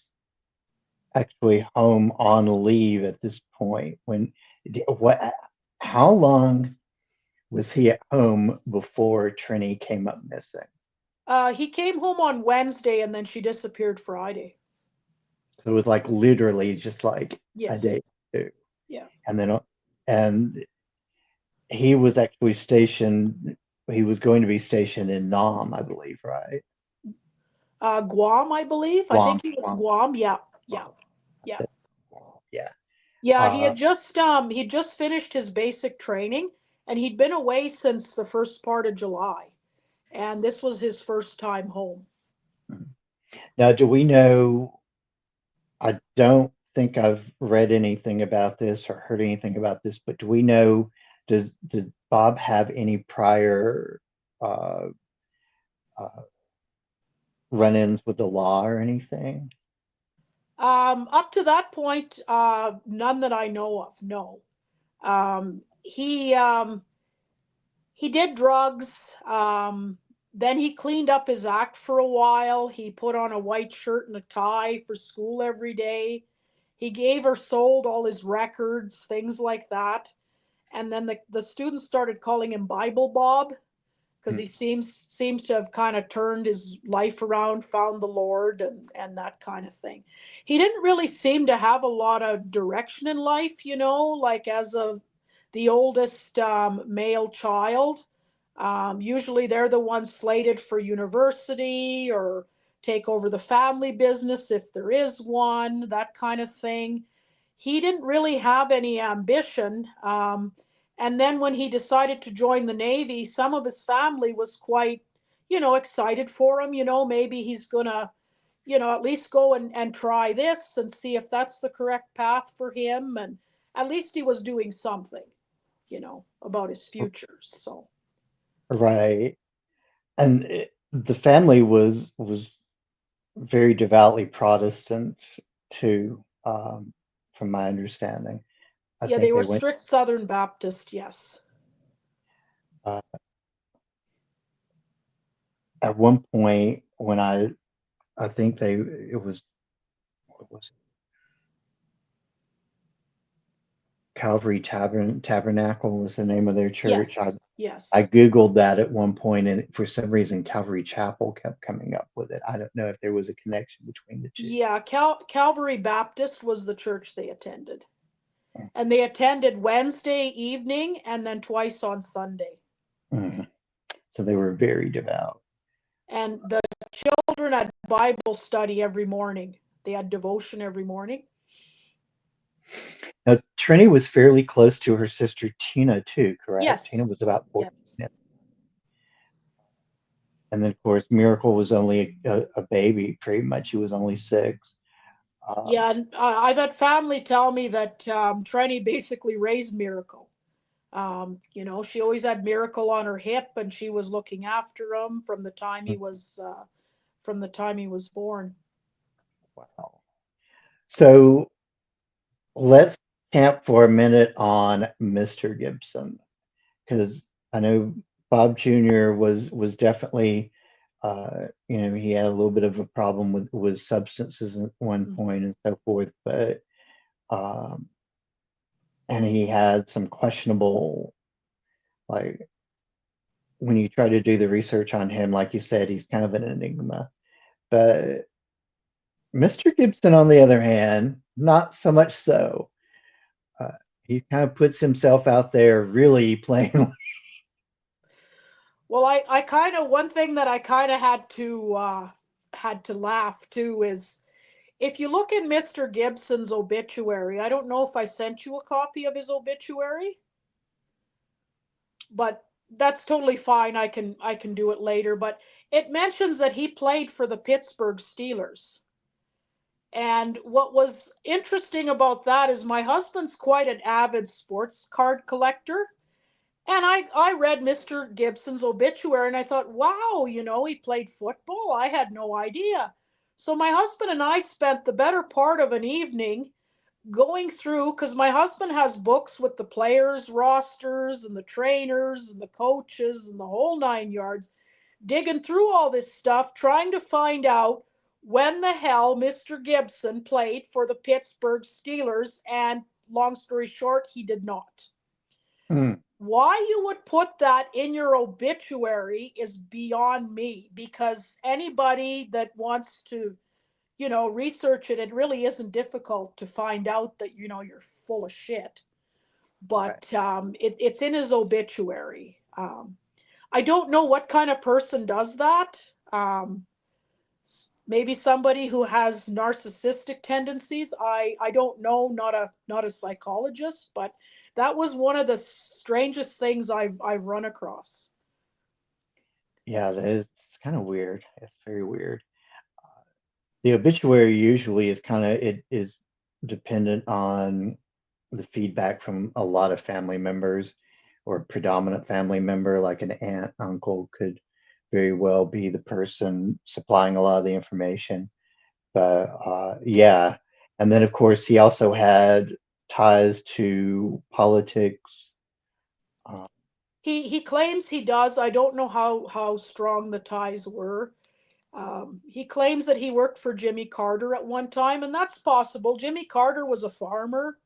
actually home on leave at this point. What? How long was he at home before Trini came up missing? He came home on Wednesday, and then she disappeared Friday. So it was like literally just like a Yes. day or two. Yeah. And then and he was actually stationed. He was going to be stationed in Nam, I believe, right? Guam, I believe. I Guam, think he was Guam, Guam. Yeah. Yeah. Guam. Yeah. Yeah. Yeah. He Uh, had just finished his basic training, and he'd been away since the first part of July, and this was his first time home. Now, do we know? I don't think I've read anything about this or heard anything about this, but do we know? Did Bob have any prior uh, uh, run-ins with the law or anything? Up to that point, none that I know of. No. Um, he um, he did drugs. Then he cleaned up his act for a while. He put on a white shirt and a tie for school every day. He gave or sold all his records, things like that. And then the students started calling him Bible Bob because Hmm. he seems to have kind of turned his life around, found the Lord, and that kind of thing. He didn't really seem to have a lot of direction in life, like as the oldest male child. Usually they're the ones slated for university or take over the family business if there is one, that kind of thing. He didn't really have any ambition. And then when he decided to join the Navy, some of his family was quite, excited for him. Maybe he's going to, at least go and try this and see if that's the correct path for him. And at least he was doing something, about his future. So, Right. And the family was very devoutly Protestant too, from my understanding. I yeah, think they they were went strict Southern Baptist, yes. uh, at one point when I think they it was what was it? Calvary Tabernacle was the name of their church. I Yes, I yes. googled that at one point, and for some reason Calvary Chapel kept coming up with it. I don't know if there was a connection between the two. Yeah, Calvary Baptist was the church they attended. And they attended Wednesday evening and then twice on Sunday. Mhm. So they were very devout. And the children had Bible study every morning. They had devotion every morning. Now, Trini was fairly close to her sister Tina too, correct? Tina Yes, was about 14. yes. And then, of course, Miracle was only a baby, pretty much. She was only 6. Um, Yeah, and I've had family tell me that Trenny basically raised Miracle. She always had Miracle on her hip, and she was looking after him from the time he was born. wow. So let's camp for a minute on Mr. Gibson, because I know Bob Jr. was definitely, he had a little bit of a problem with substances at one Mhm. point and so forth, but um, and he had some questionable, like when you try to do the research on him, like you said, he's kind of an enigma. But Mr. Gibson, on the other hand, not so much so. Uh, he kind of puts himself out there really playing. Well, I kind of one thing that I kind of had to laugh too is if you look in Mr. Gibson's obituary. I don't know if I sent you a copy of his obituary, but that's totally fine. I can do it later. But it mentions that he played for the Pittsburgh Steelers. And what was interesting about that is my husband's quite an avid sports card collector. And I read Mr. Gibson's obituary and I thought, wow, he played football. I had no idea. So my husband and I spent the better part of an evening going through, because my husband has books with the players' rosters and the trainers and the coaches and the whole 9 yards, digging through all this stuff, trying to find out when the hell Mr. Gibson played for the Pittsburgh Steelers. And long story short, he did not. Mm, Why you would put that in your obituary is beyond me, because anybody that wants to, research it, it really isn't difficult to find out that, you're full of shit. right. But it's in his obituary. I don't know what kind of person does that. Maybe somebody who has narcissistic tendencies. I don't know, not a psychologist, but that was one of the strangest things I've run across. Yeah, it's kind of weird. It's very weird. The obituary usually is kind of it is dependent on the feedback from a lot of family members or a predominant family member, like an aunt, uncle could very well be the person supplying a lot of the information. But yeah. And then, of course, he also had ties to politics. Uh, He claims he does. I don't know how strong the ties were. He claims that he worked for Jimmy Carter at one time, and that's possible. Jimmy Carter was a farmer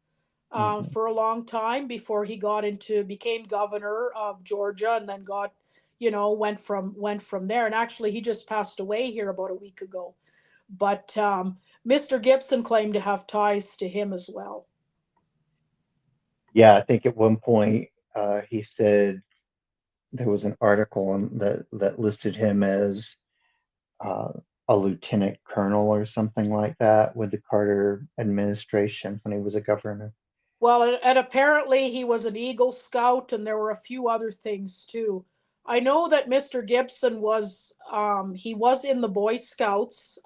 mhm. for a long time before he became governor of Georgia, and then went from there. And actually, he just passed away here about a week ago. But Mr. Gibson claimed to have ties to him as well. Yeah, I think at one point he said there was an article that listed him as uh, a lieutenant colonel or something like that with the Carter administration when he was a governor. Well, and apparently he was an Eagle Scout, and there were a few other things too. I know that Mr. Gibson was in the Boy Scouts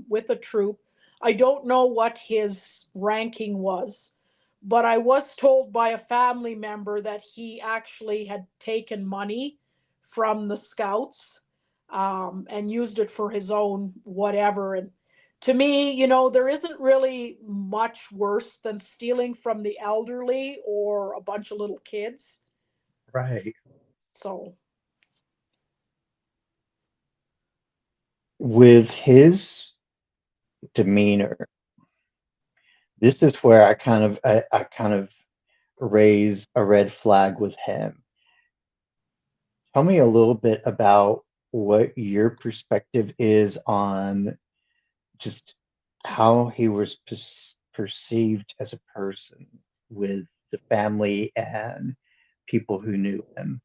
with a troop. I don't know what his ranking was, but I was told by a family member that he actually had taken money from the Scouts and used it for his own whatever. And to me, there isn't really much worse than stealing from the elderly or a bunch of little kids. Right. So, With his demeanor, this is where I kind of raise a red flag with him. Tell me a little bit about what your perspective is on just how he was perceived as a person with the family and people who knew him.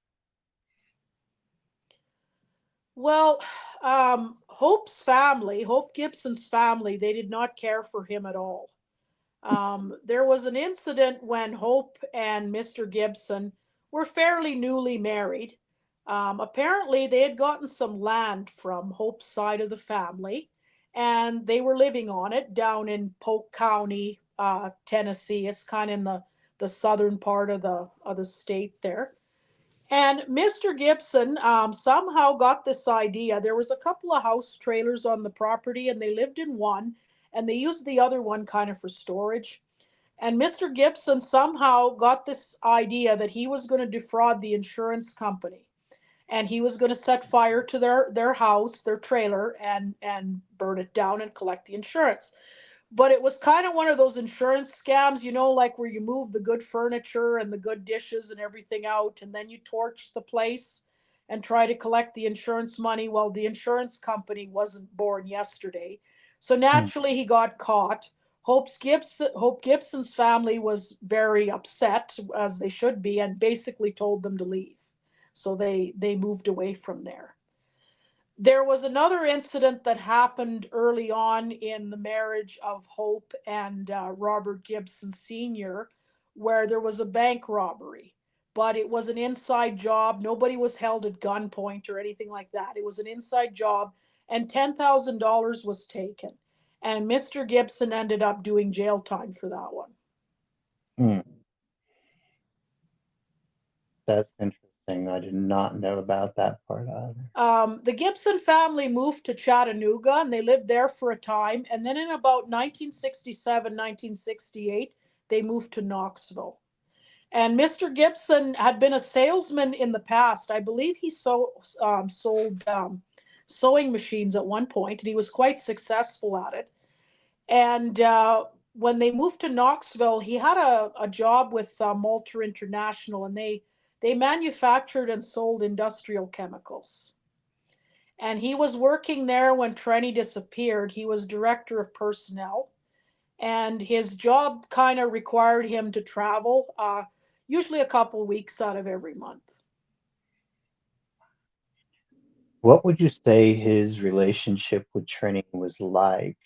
well, Hope Gibson's family, they did not care for him at all. There was an incident when Hope and Mr. Gibson were fairly newly married. Apparently, they had gotten some land from Hope's side of the family, and they were living on it down in Polk County, Tennessee. It's kind of in the southern part of the state there. And Mr. Gibson somehow got this idea. There was a couple of house trailers on the property, and they lived in one, and they used the other one kind of for storage. And Mr. Gibson somehow got this idea that he was going to defraud the insurance company, and he was going to set fire to their house, their trailer, and burn it down and collect the insurance. But it was kind of one of those insurance scams, like where you move the good furniture and the good dishes and everything out, and then you torch the place and try to collect the insurance money. Well, the insurance company wasn't born yesterday. So Mm. naturally, he got caught. Hope Gibson's family was very upset, as they should be, and basically told them to leave. So they moved away from there. There was another incident that happened early on in the marriage of Hope and Robert Gibson Sr., where there was a bank robbery. But it was an inside job. Nobody was held at gunpoint or anything like that. It was an inside job, and $10,000 was taken. And Mr. Gibson ended up doing jail time for that one. Mm. That's interesting. I did not know about that part either. The Gibson family moved to Chattanooga, and they lived there for a time. And then in about 1967, 1968, they moved to Knoxville. And Mr. Gibson had been a salesman in the past. I believe he sold sewing machines at one point, and he was quite successful at it. And when they moved to Knoxville, he had a job with Malter International, and they manufactured and sold industrial chemicals. And he was working there when Trenny disappeared. He was director of personnel, and his job kind of required him to travel, usually a couple weeks out of every month. What would you say his relationship with Trenny was like?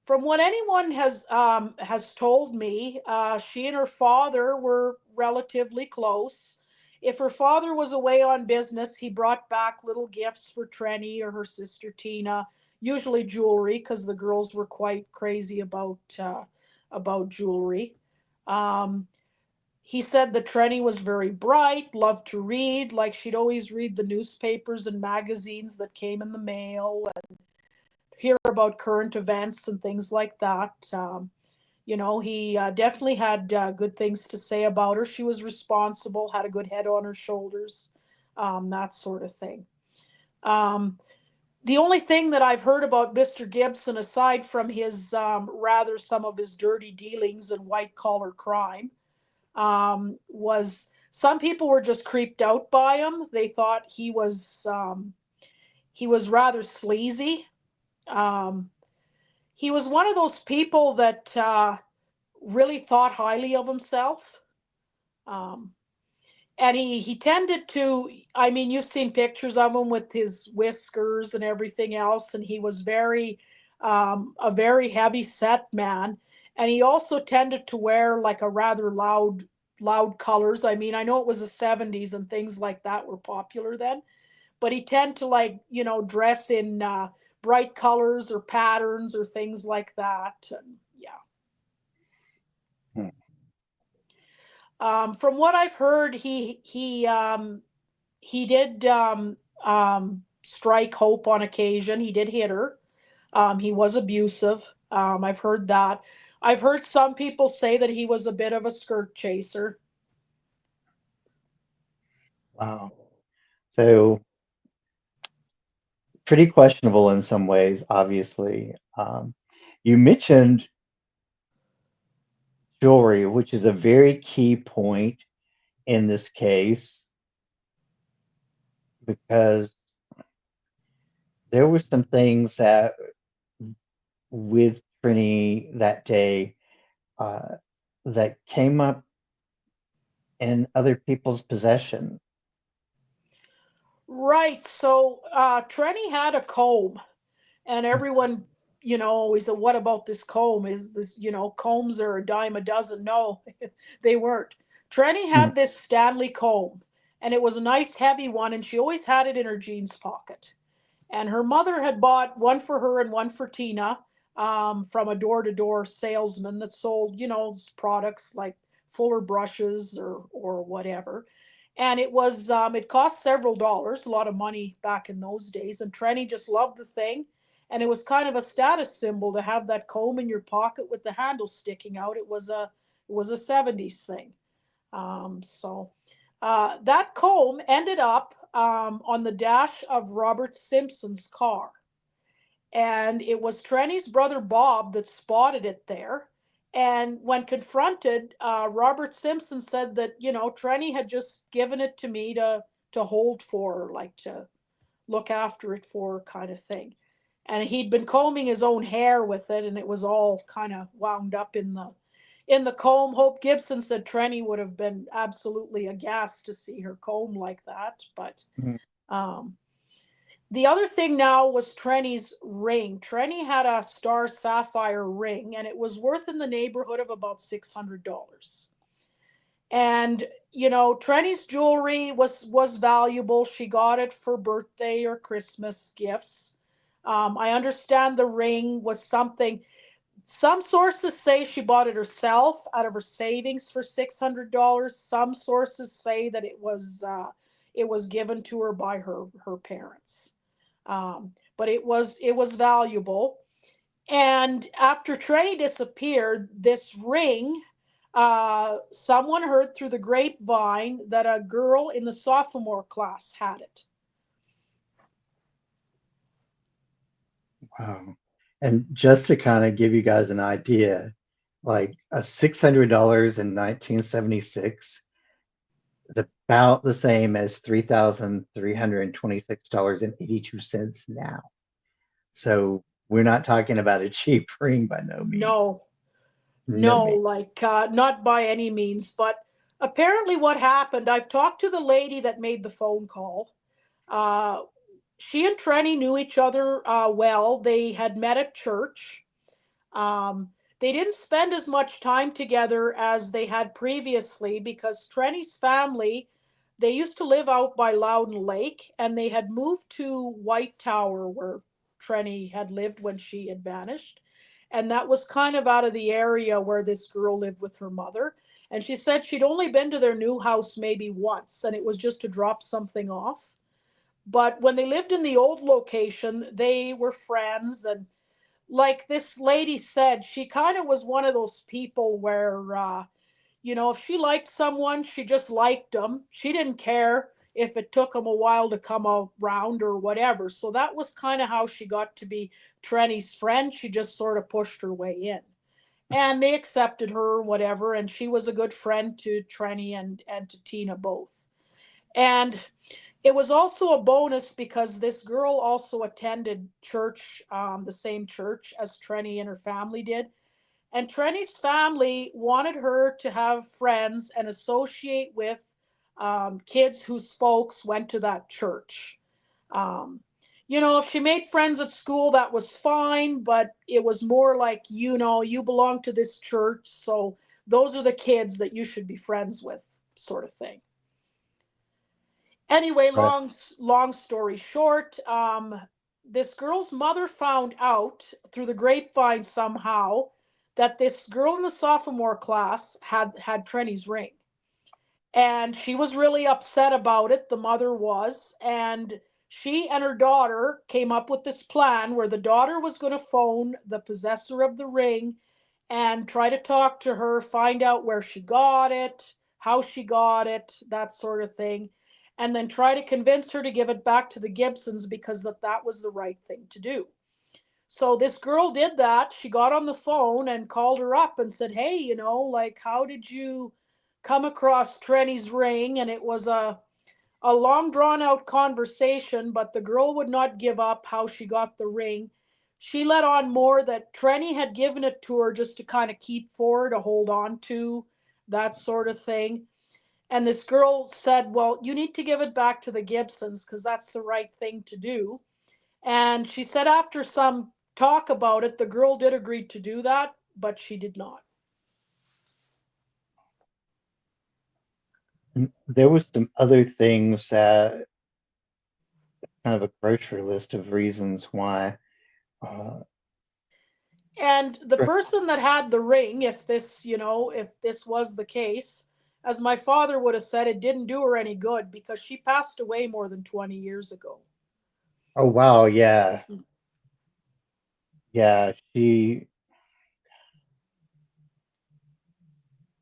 From what anyone has told me, she and her father were relatively close. If her father was away on business, he brought back little gifts for Trenny or her sister Tina, usually jewelry, because the girls were quite crazy about jewelry. Um, he said that Trenny was very bright, loved to read, like she'd always read the newspapers and magazines that came in the mail. hear about current events and things like that. He definitely had good things to say about her. She was responsible, had a good head on her shoulders, that sort of thing. Um, the only thing that I've heard about Mr. Gibson, aside from his rather some of his dirty dealings and white collar crime, was some people were just creeped out by him. They thought he was rather sleazy. Um, he was one of those people that really thought highly of himself. Um, and he tended to, I mean, you've seen pictures of him with his whiskers and everything else, and he was a very heavy set man. And he also tended to wear like a rather loud colors. I mean, I know it was the 70s and things like that were popular then, but he tended to, like, dress in bright colors or patterns or things like that. And yeah. Hmm. From what I've heard, he did strike Hope on occasion. He did hit her. He was abusive. I've heard that. I've heard some people say that he was a bit of a skirt chaser. Wow. So pretty questionable in some ways, obviously. You mentioned jewelry, which is a very key point in this case because there were some things that with Trini that day uh, that came up in other people's possession. Right. So Trenny had a comb, and everyone, always said, "What about this comb? Is this, combs are a dime a dozen?" No, they weren't. Trenny Mhm. had this Stanley comb, and it was a nice heavy one, and she always had it in her jeans pocket. And her mother had bought one for her and one for Tina, from a door-to-door salesman that sold, products like Fuller brushes or whatever. And it cost several dollars, a lot of money back in those days. And Trenny just loved the thing, and it was kind of a status symbol to have that comb in your pocket with the handle sticking out. It was a 70s thing. That comb ended up on the dash of Robert Simpson's car. And it was Trenny's brother Bob that spotted it there. And when confronted, Robert Simpson said that, Trenny had just given it to me to hold for her, like to look after it for her, kind of thing. And he'd been combing his own hair with it, and it was all kind of wound up in the comb. Hope Gibson said Trenny would have been absolutely aghast to see her comb like that. But Mhm. um, the other thing now was Trenny's ring. Trenny had a star sapphire ring, and it was worth in the neighborhood of about $600. And Trenny's jewelry was valuable. She got it for birthday or Christmas gifts. I understand the ring was something. Some sources say she bought it herself out of her savings for $600. Some sources say that it was given to her by her parents. But it was valuable. And after Trenny disappeared, this ring, someone heard through the grapevine that a girl in the sophomore class had it. Wow. And just to kind of give you guys an idea, like a $600 in 1976 is about the same as $3,326.82 now. So we're not talking about a cheap ring by no means. No, No no, means. like not by any means. But apparently, what happened, I've talked to the lady that made the phone call. Uh, she and Trenny knew each other well. They had met at church. They didn't spend as much time together as they had previously because Trenny's family, they used to live out by Loudon Lake, and they had moved to White Tower where Trenny had lived when she had vanished. And that was kind of out of the area where this girl lived with her mother. And she said she'd only been to their new house maybe once, and it was just to drop something off. But when they lived in the old location, they were friends. And like this lady said, she kind of was one of those people where, if she liked someone, she just liked them. She didn't care if it took them a while to come around or whatever. So that was kind of how she got to be Trenny's friend. She just sort of pushed her way in. And they accepted her, whatever. And she was a good friend to Trenny and to Tina both. And it was also a bonus because this girl also attended church, the same church as Trenny and her family did. And Trenny's family wanted her to have friends and associate with kids whose folks went to that church. Um, if she made friends at school, that was fine, but it was more like, you belong to this church, so those are the kids that you should be friends with, sort of thing. Anyway, Right. long story short, this girl's mother found out through the grapevine somehow that this girl in the sophomore class had Trenny's ring, and she was really upset about it. The mother was, and she and her daughter came up with this plan where the daughter was going to phone the possessor of the ring and try to talk to her, find out where she got it, how she got it, that sort of thing, and then try to convince her to give it back to the Gibsons because that was the right thing to do. So this girl did that. She got on the phone and called her up and said, "Hey, like, how did you come across Trenny's ring?" And it was a long drawn out conversation, but the girl would not give up how she got the ring. She let on more that Trenny had given it to her just to kind of keep for her to hold on to, that sort of thing. And this girl said, "Well, you need to give it back to the Gibsons because that's the right thing to do." And she said after some talk about it, the girl did agree to do that, but she did not. And there was some other things that kind of a grocery list of reasons why. Uh, And the person that had the ring, if this was the case, as my father would have said, it didn't do her any good because she passed away more than 20 years ago. oh wow, yeah, yeah.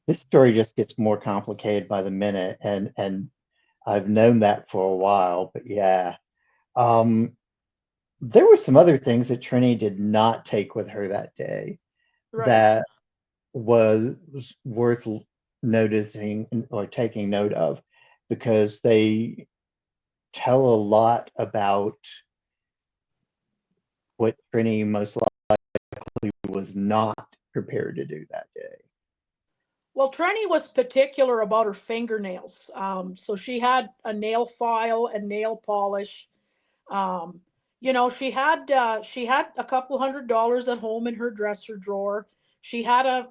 This story just gets more complicated by the minute, and I've known that for a while, but yeah. Um, there were some other things that Trini did not take with her that day Right. that was worth noticing or taking note of because they tell a lot about what Trini most likely was not prepared to do that day. Well, Trenny was particular about her fingernails. So she had a nail file and nail polish. Um, she had a couple $100 at home in her dresser drawer. She had a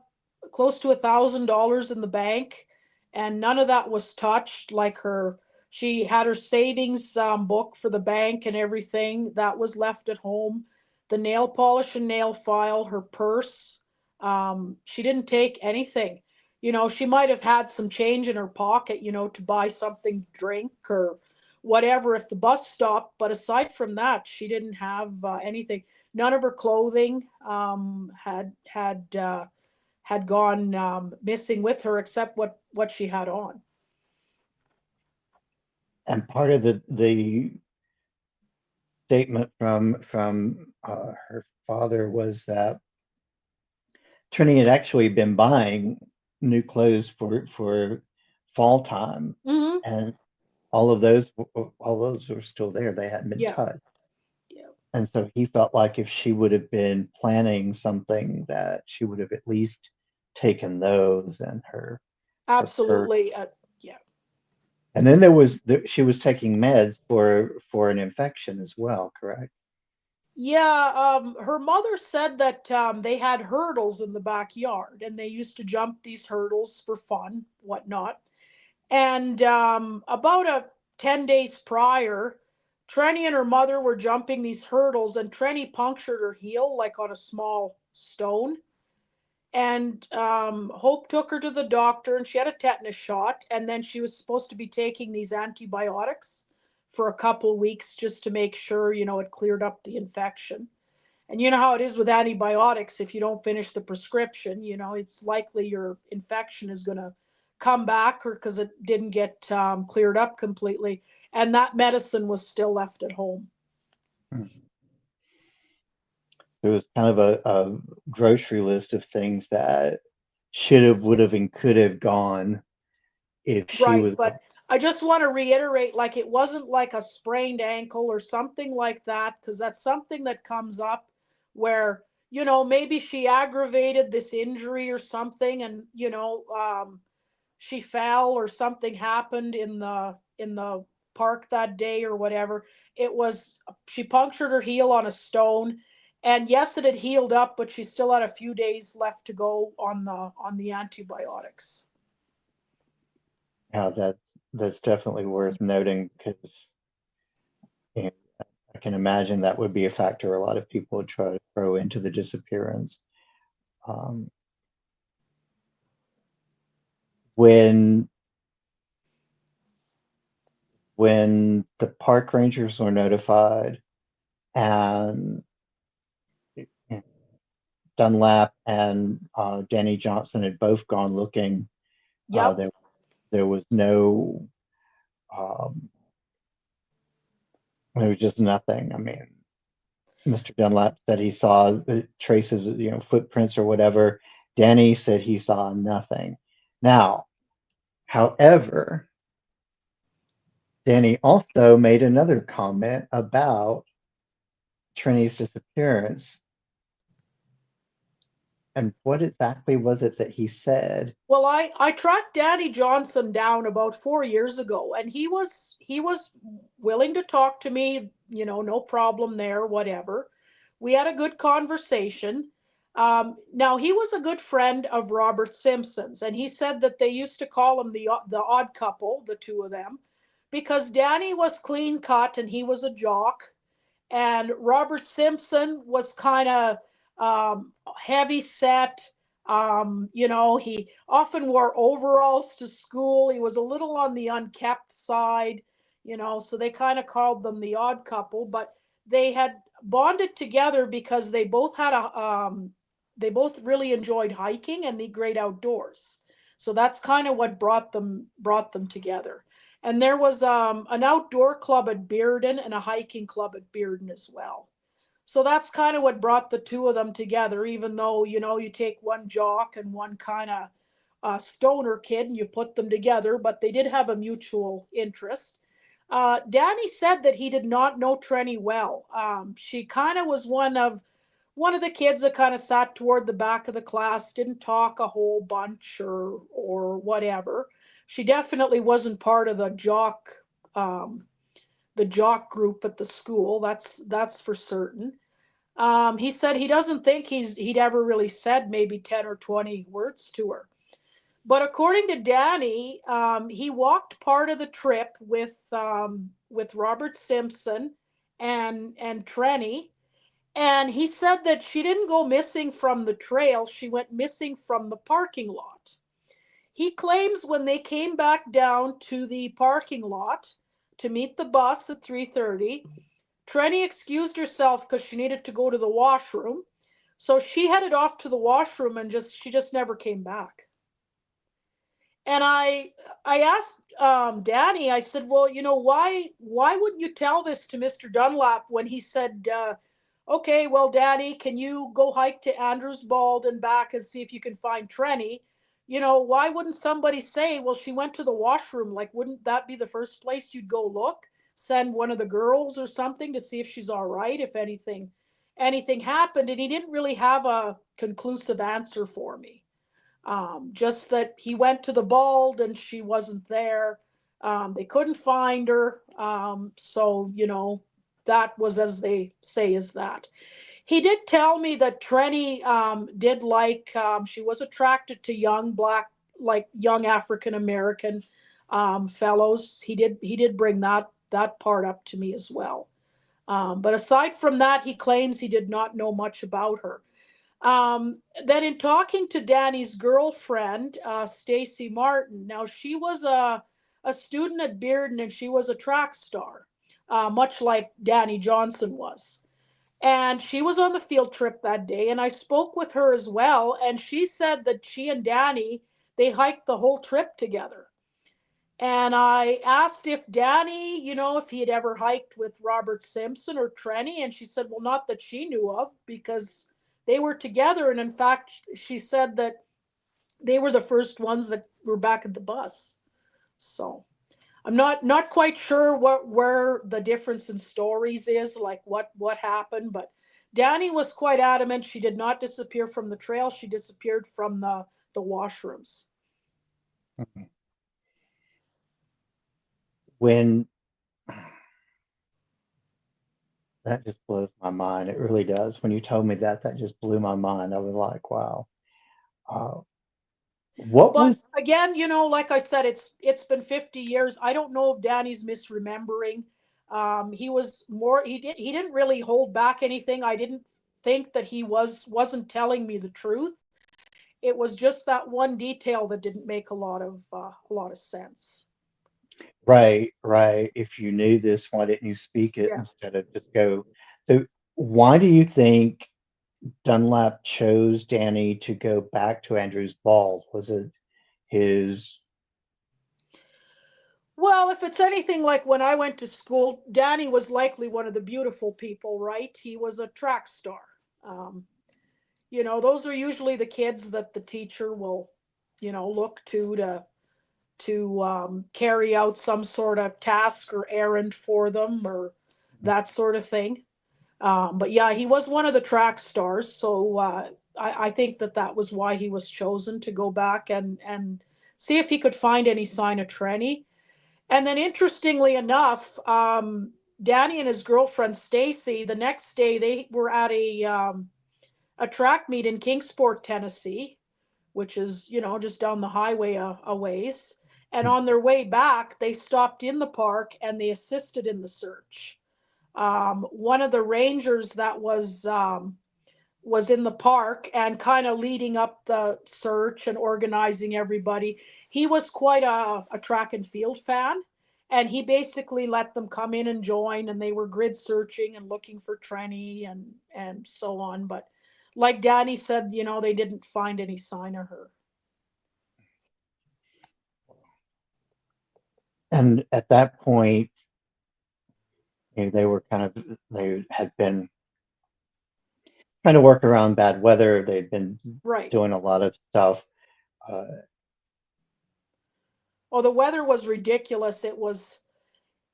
close to $1,000 in the bank, and none of that was touched. Like she had her savings book for the bank and everything that was left at home. The nail polish and nail file, her purse. She didn't take anything. She might have had some change in her pocket, to buy something to drink or whatever if the bus stopped. But aside from that, she didn't have anything. None of her clothing had gone missing with her except what she had on. And part of the statement from her father was that Trini had actually been buying new clothes for fall time, Mm-hmm. and all those were still there. They hadn't been Yeah, touched. yeah, And so he felt like if she would have been planning something, that she would have at least taken those and her purse. absolutely. Yeah. And then she was taking meds for an infection as well, correct? Yeah, her mother said that they had hurdles in the backyard and they used to jump these hurdles for fun, whatnot. And about 10 days prior, Trenny and her mother were jumping these hurdles, and Trenny punctured her heel like on a small stone. And Hope took her to the doctor, and she had a tetanus shot. And then she was supposed to be taking these antibiotics for a couple of weeks just to make sure, it cleared up the infection. And you know how it is with antibiotics. If you don't finish the prescription, it's likely your infection is going to come back, or because it didn't get cleared up completely. And that medicine was still left at home. Mhm. There was kind of a grocery list of things that should have, would have, and could have gone if she Right. was. But I just want to reiterate, like, it wasn't like a sprained ankle or something like that, because that's something that comes up where, maybe she aggravated this injury or something, and, she fell or something happened in the park that day or whatever. It was, she punctured her heel on a stone, and yes, it had healed up, but she still had a few days left to go on the antibiotics. Yeah, that's definitely worth noting because you know, I can imagine that would be a factor a lot of people would try to throw into the disappearance. Um, when when the park rangers were notified and you know, Dunlap and Danny Johnson had both gone looking, Yep. there there was no um, there was just nothing. I mean, Mr. Dunlap said he saw traces, footprints or whatever. Danny said he saw nothing. Now, however, Danny also made another comment about Trenny's disappearance. And what exactly was it that he said? Well, I tracked Danny Johnson down about 4 years ago, and he was willing to talk to me. No problem there. Whatever. We had a good conversation. Now he was a good friend of Robert Simpson's, and he said that they used to call him the odd couple, the two of them, because Danny was clean cut and he was a jock, and Robert Simpson was kind of heavy set. He often wore overalls to school. He was a little on the unkept side, so they kind of called them the odd couple, but they had bonded together because they both really enjoyed hiking and the great outdoors. So that's kind of what brought them together. And there was an outdoor club at Bearden and a hiking club at Bearden as well. So that's kind of what brought the two of them together, even though, you take one jock and one kind of stoner kid and you put them together, but they did have a mutual interest. Danny said that he did not know Trenny well. She kind of was one of the kids that kind of sat toward the back of the class, didn't talk a whole bunch or whatever. She definitely wasn't part of um, the jock group at the school. That's for certain. He said he doesn't think he'd ever really said maybe 10 or 20 words to her. But according to Danny, he walked part of the trip with Robert Simpson and Trenny, and he said that she didn't go missing from the trail, she went missing from the parking lot. He claims when they came back down to the parking lot to meet the bus at 3:30, Trenny excused herself because she needed to go to the washroom. So she headed off to the washroom and she just never came back. And I asked Danny. I said, "Well, why wouldn't you tell this to Mr. Dunlap when he said, okay, well, Danny, can you go hike to Andrews Bald and back and see if you can find Trenny? Why wouldn't somebody say, well, she went to the washroom? Like, wouldn't that be the first place you'd go look? Send one of the girls or something to see if she's all right, if anything happened." And he didn't really have a conclusive answer for me. Just that he went to the Bald and she wasn't there. They couldn't find her. So, that was, as they say, is that. He did tell me that Trenny did like, she was attracted to young black, like young African American fellows. He did bring that part up to me as well. But aside from that, he claims he did not know much about her. Then in talking to Danny's girlfriend, Stacy Martin, now she was a student at Bearden and she was a track star. much like Danny Johnson was. And she was on the field trip that day, and I spoke with her as well. And she said that she and Danny, they hiked the whole trip together. And I asked if Danny, if he had ever hiked with Robert Simpson or Trenny, and she said, well, not that she knew of, because they were together. And in fact, she said that they were the first ones that were back at the bus. So I'm not quite sure where the difference in stories is, like what happened, but Danny was quite adamant she did not disappear from the trail. She disappeared from the washrooms. Mhm. When that just blows my mind. It really does. When you told me that, that just blew my mind. I was like, wow. Uh, what But was again, like I said, it's been 50 years. I don't know if Danny's misremembering. He was more he didn't really hold back anything. I didn't think that he wasn't telling me the truth. It was just that one detail that didn't make a lot of sense. right, right? If you knew this, why didn't you speak it Yeah. instead of just go? So, why do you think Dunlap chose Danny to go back to Andrews Bald? Was it his Well, if it's anything like when I went to school, Danny was likely one of the beautiful people, right? He was a track star. Um, those are usually the kids that the teacher will, look to carry out some sort of task or errand for them or that sort of thing. But yeah, he was one of the track stars, so I think that was why he was chosen to go back and see if he could find any sign of Trenny. And then, interestingly enough, Danny and his girlfriend Stacy, the next day they were at a track meet in Kingsport, Tennessee, which is just down the highway a ways. And on their way back, they stopped in the park and they assisted in the search. One of the rangers that was in the park and kind of leading up the search and organizing everybody. He was quite a track and field fan. And he basically let them come in and join, and they were grid searching and looking for Trenny and so on. But like Danny said, they didn't find any sign of her. and at that point, they were kind of they had been trying to work around bad weather. They'd been Right. doing a lot of stuff. Uh, Well, the weather was ridiculous.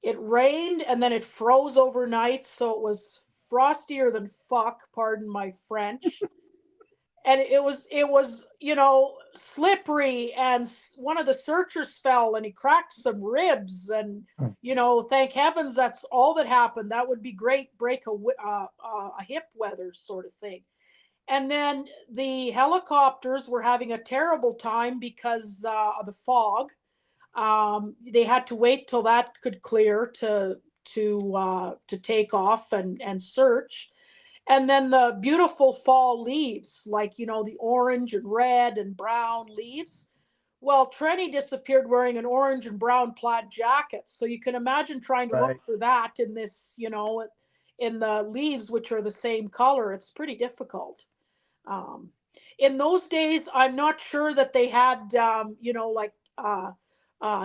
It rained and then it froze overnight, so it was frostier than fuck, pardon my French. And it was slippery, and one of the searchers fell and he cracked some ribs, and thank heavens that's all that happened. That would be great break a hip weather sort of thing. And then the helicopters were having a terrible time because of the fog. They had to wait till that could clear to take off and search. And then the beautiful fall leaves, like the orange and red and brown leaves. Well, Trenny disappeared wearing an orange and brown plaid jacket, so you can imagine trying to right. look for that in this, in the leaves, which are the same color. It's pretty difficult. um, in those days, I'm not sure that they had, like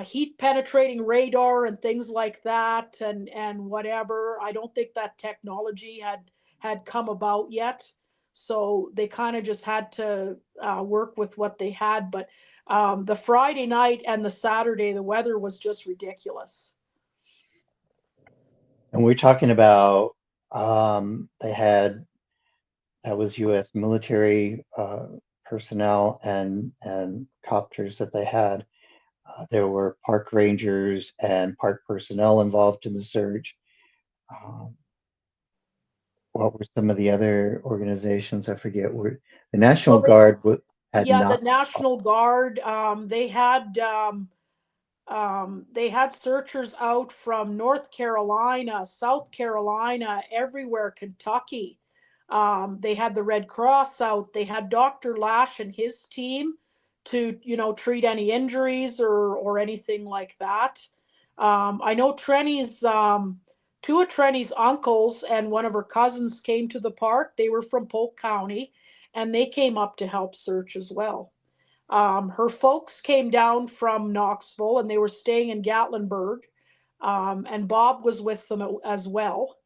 heat penetrating radar and things like that, and whatever. I don't think that technology had come about yet, so they kind of just had to work with what they had. But the Friday night and the Saturday, the weather was just ridiculous. And we're talking about they had that was U.S. military personnel and copters that they had. There were park rangers and park personnel involved in the search. Um, what were some of the other organizations? I forget. Were the National Well, Guard had yeah, the not? National Guard, they had searchers out from North Carolina, South Carolina, everywhere, Kentucky. They had the Red Cross out. They had Dr. Lash and his team to, treat any injuries or anything like that. I know two of Trenny's uncles and one of her cousins came to the park. They were from Polk County, and they came up to help search as well. Her folks came down from Knoxville, and they were staying in Gatlinburg, and Bob was with them as well.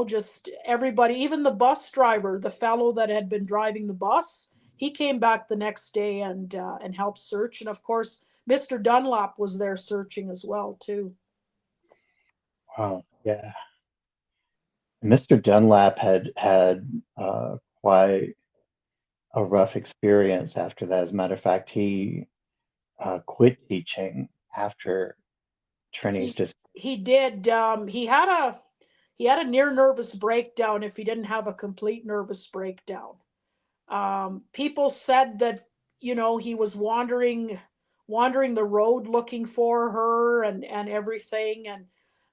Just everybody, even the bus driver, the fellow that had been driving the bus, he came back the next day and helped search. And of course, Mr. Dunlap was there searching as well too. Wow. Yeah. Mr. Dunlap had quite a rough experience after that. As a matter of fact, he quit teaching after Trenny's He just. he did. He had a near nervous breakdown if he didn't have a complete nervous breakdown. People said that he was wandering the road looking for her and everything. And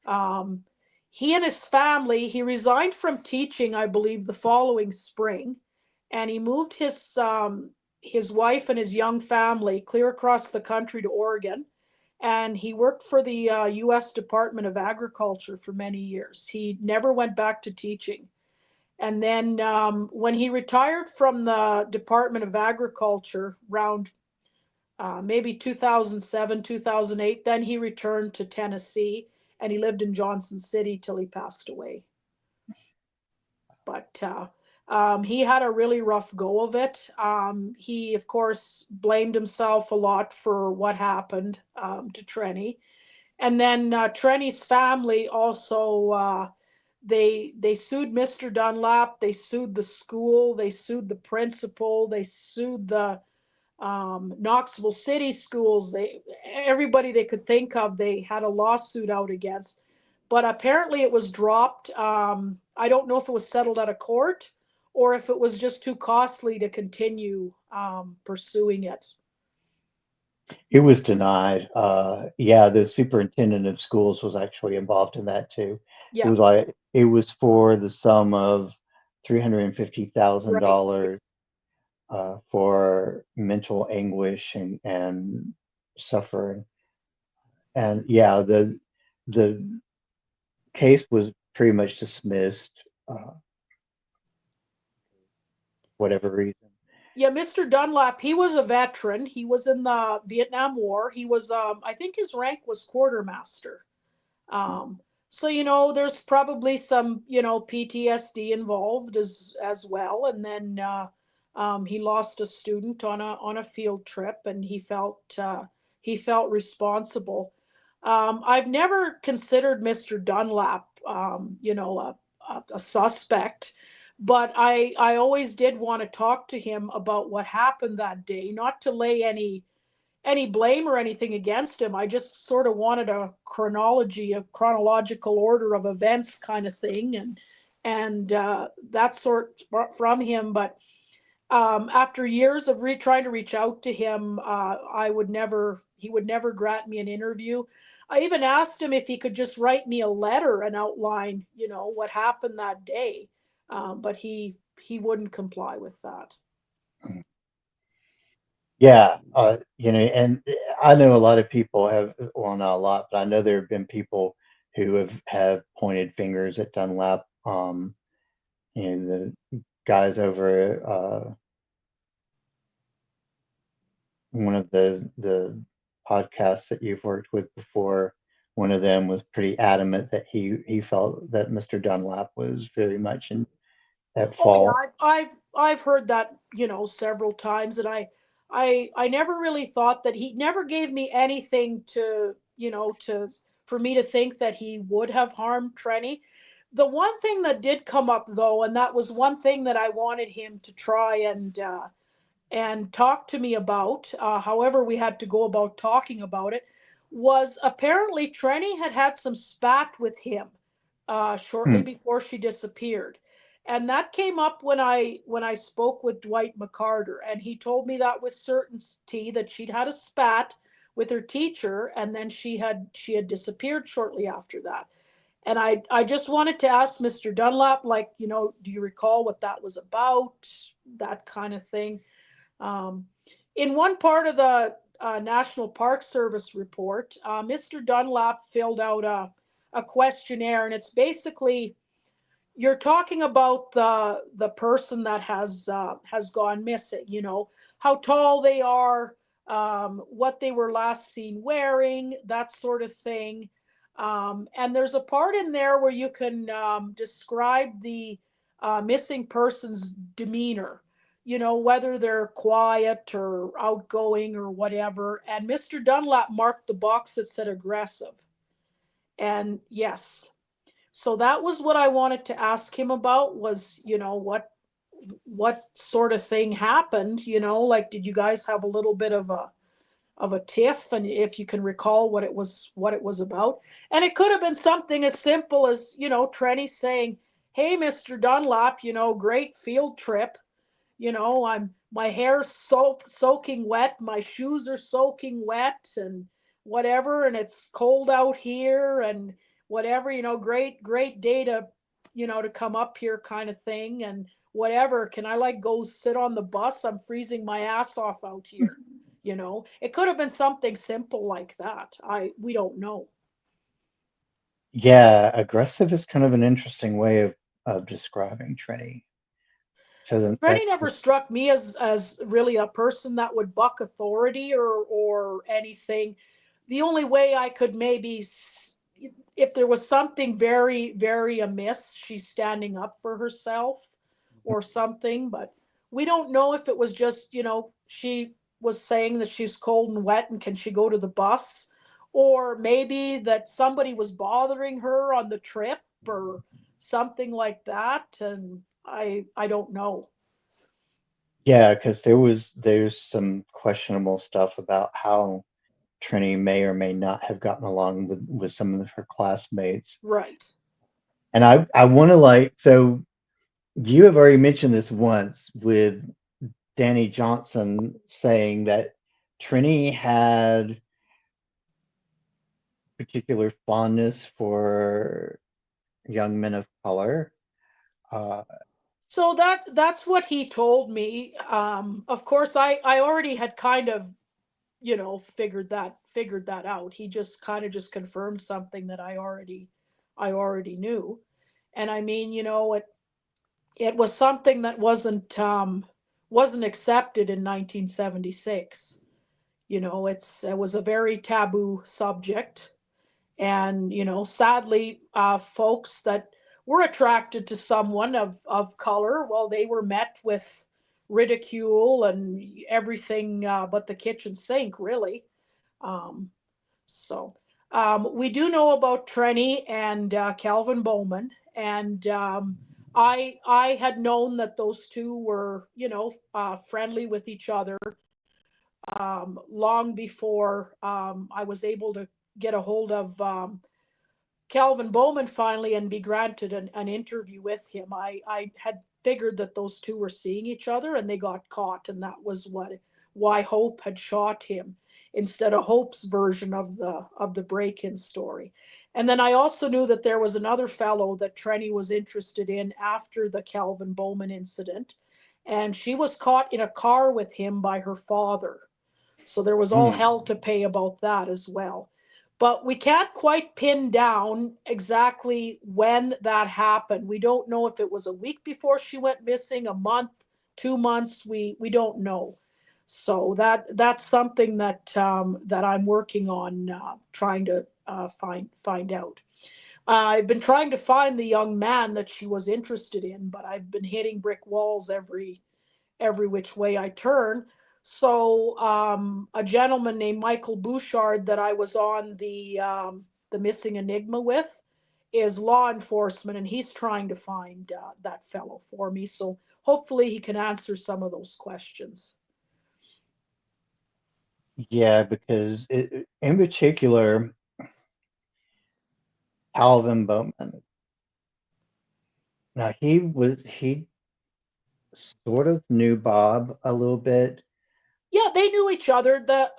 um, he and his family, he resigned from teaching, I believe, the following spring, and he moved his wife and his young family clear across the country to Oregon. And he worked for the U.S. Department of Agriculture for many years. He never went back to teaching. And then when he retired from the Department of Agriculture around maybe 2007, 2008, then he returned to Tennessee and he lived in Johnson City till he passed away. But he had a really rough go of it. He, of course, blamed himself a lot for what happened to Trenny. And then Trenny's family also they sued Mr. Dunlap, they sued the school, they sued the principal, they sued the Knoxville City schools. They everybody they could think of, they had a lawsuit out against. But apparently it was dropped. I don't know if it was settled out of court or if it was just too costly to continue pursuing it. It was denied. Yeah, the superintendent of schools was actually involved in that too. Yeah, It was for the sum of $350,000 right. for mental anguish and suffering. And yeah, the case was pretty much dismissed, whatever reason. Yeah, Mr. Dunlap, he was a veteran. He was in the Vietnam War. He was, I think his rank was quartermaster. Um, so there's probably some PTSD involved as well. And then he lost a student on a field trip, and he felt responsible. I've never considered Mr. Dunlap, a suspect, but I always did want to talk to him about what happened that day, not to lay any blame or anything against him. I just sort of wanted a chronological order of events kind of thing, and that sort from him. But after years of trying to reach out to him, he would never grant me an interview. I even asked him if he could just write me a letter and outline, what happened that day, but he wouldn't comply with that. Yeah, and I know a lot of people have, well, not a lot, but I know there have been people who have pointed fingers at Dunlap. The guys over one of the podcasts that you've worked with before, one of them was pretty adamant that he felt that Mr. Dunlap was very much at Oh yeah, fault. I've heard that several times, and I never really thought that he never gave me anything to for me to think that he would have harmed Trenny. The one thing that did come up though, and that was one thing that I wanted him to try and talk to me about, however we had to go about talking about it, was apparently Trenny had some spat with him shortly Hmm. before she disappeared. And that came up when I spoke with Dwight McCarter, and he told me that with certainty that she'd had a spat with her teacher, and then she had disappeared shortly after that. And I just wanted to ask Mr. Dunlap, like, do you recall what that was about? That kind of thing. Um, in one part of the National Park Service report, Mr. Dunlap filled out a a questionnaire, and it's basically you're talking about the person that has gone missing. You know how tall they are, what they were last seen wearing, that sort of thing. And there's a part in there where you can describe the missing person's demeanor. You know, whether they're quiet or outgoing or whatever. And Mr. Dunlap marked the box that said aggressive. And yes, so that was what I wanted to ask him about was, what sort of thing happened, like did you guys have a little bit of a tiff, and if you can recall what it was about. And it could have been something as simple as, Trenny saying, "Hey, Mr. Dunlap, great field trip. I'm my hair's soaking wet, my shoes are soaking wet, and whatever, and it's cold out here, and whatever, great day to come up here, kind of thing, and whatever. Can I like go sit on the bus? I'm freezing my ass off out here." It could have been something simple like that. We don't know. Yeah, aggressive is kind of an interesting way of describing Trenny. So then Rennie that's never struck me as really a person that would buck authority or anything. The only way I could maybe, if there was something very very amiss, she's standing up for herself or something. But we don't know if it was just, she was saying that she's cold and wet and can she go to the bus, or maybe that somebody was bothering her on the trip or something like that. And I don't know. yeah, because there's some questionable stuff about how Trini may or may not have gotten along with some of her classmates. Right. And I want to so you have already mentioned this once with Danny Johnson saying that Trini had particular fondness for young men of color. Uh, So that's what he told me. Of course, I already had kind of, figured that out. He just kind of just confirmed something that I already knew. And I mean, it was something that wasn't accepted in 1976. It was a very taboo subject. And sadly, folks that were attracted to someone of color, well, they were met with ridicule and everything, but the kitchen sink, really. Um, so we do know about Trenny and Calvin Bowman, and I had known that those two were, friendly with each other, long before I was able to get a hold of Calvin Bowman finally and be granted an interview with him. I had figured that those two were seeing each other and they got caught, and that was why Hope had shot him instead of Hope's version of the break-in story. And then I also knew that there was another fellow that Trenny was interested in after the Calvin Bowman incident, and she was caught in a car with him by her father. So there was all hmm. hell to pay about that as well. But we can't quite pin down exactly when that happened. We don't know if it was a week before she went missing, a month, 2 months. We don't know. So that's something that I'm working on, trying to find out. I've been trying to find the young man that she was interested in, but I've been hitting brick walls every which way I turn. So a gentleman named Michael Bouchard that I was on the missing enigma with is law enforcement, and he's trying to find that fellow for me. So hopefully he can answer some of those questions. Yeah, because in particular, Calvin Bowman. Now he sort of knew Bob a little bit. Yeah, they knew each other. The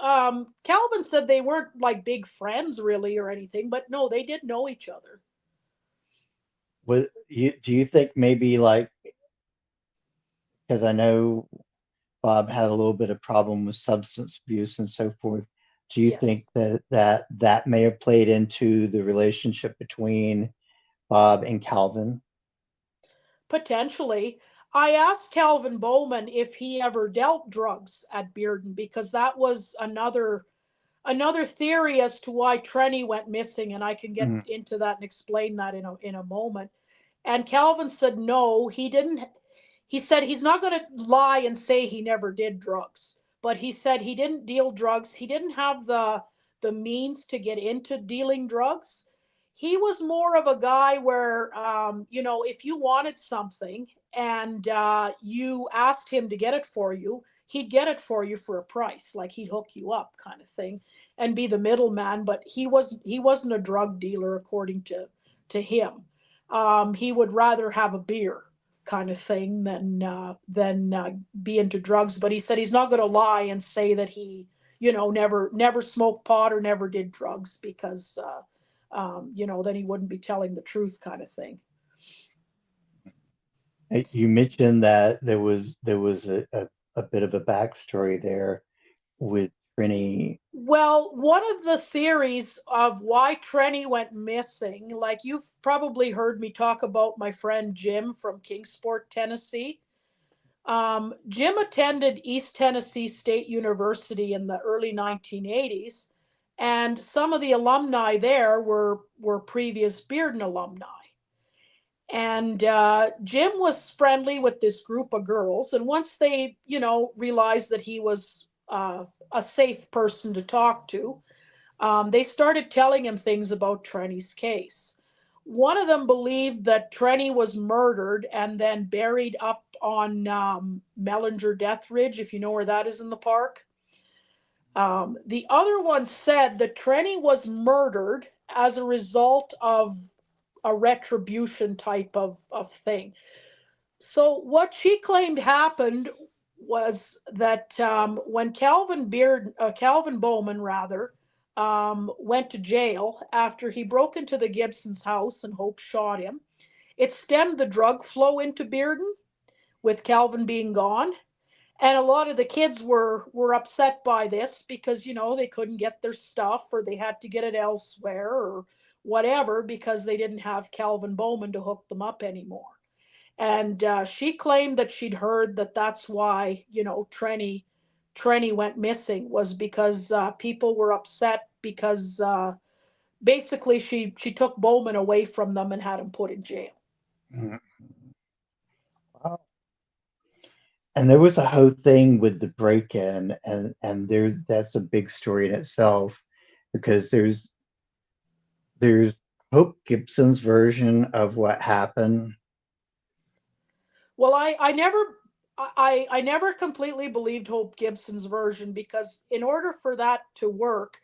Calvin said they weren't like big friends really or anything, but no, they did know each other. Do you think maybe because I know Bob had a little bit of problem with substance abuse and so forth. Do you think Yes. that may have played into the relationship between Bob and Calvin? Potentially. I asked Calvin Bowman if he ever dealt drugs at Bearden, because that was another theory as to why Trenny went missing, and I can get Mm, into that and explain that in a moment. And Calvin said no, he didn't. He said he's not going to lie and say he never did drugs, but he said he didn't deal drugs. He didn't have the means to get into dealing drugs. He was more of a guy where, if you wanted something and you asked him to get it for you, he'd get it for you for a price, like he'd hook you up, kind of thing, and be the middleman. But he wasn't a drug dealer, according to him. He would rather have a beer, kind of thing, than be into drugs. But he said he's not going to lie and say that he, never smoked pot or never did drugs, because then he wouldn't be telling the truth, kind of thing. You mentioned that there was a bit of a backstory there with Trini. Well, one of the theories of why Trenny went missing, like you've probably heard me talk about my friend Jim from Kingsport, Tennessee. Jim attended East Tennessee State University in the early 1980s, and some of the alumni there were previous Bearden alumni. And Jim was friendly with this group of girls, and once they, realized that he was a safe person to talk to, they started telling him things about Trenny's case. One of them believed that Trenny was murdered and then buried up on Mellinger Death Ridge, if you know where that is in the park. The other one said that Trenny was murdered as a result of a retribution type of thing. So what she claimed happened was that when Calvin Bowman rather, went to jail after he broke into the Gibsons' house and Hope shot him, it stemmed the drug flow into Bearden, with Calvin being gone. And a lot of the kids were upset by this, because they couldn't get their stuff, or they had to get it elsewhere, or whatever, because they didn't have Calvin Bowman to hook them up anymore. And she claimed that she'd heard that that's why Trenny went missing, was because people were upset, because basically she took Bowman away from them and had him put in jail. Mm, wow. And there was a whole thing with the break-in, and that's a big story in itself, because there's Hope Gibson's version of what happened. Well, I never completely believed Hope Gibson's version, because in order for that to work,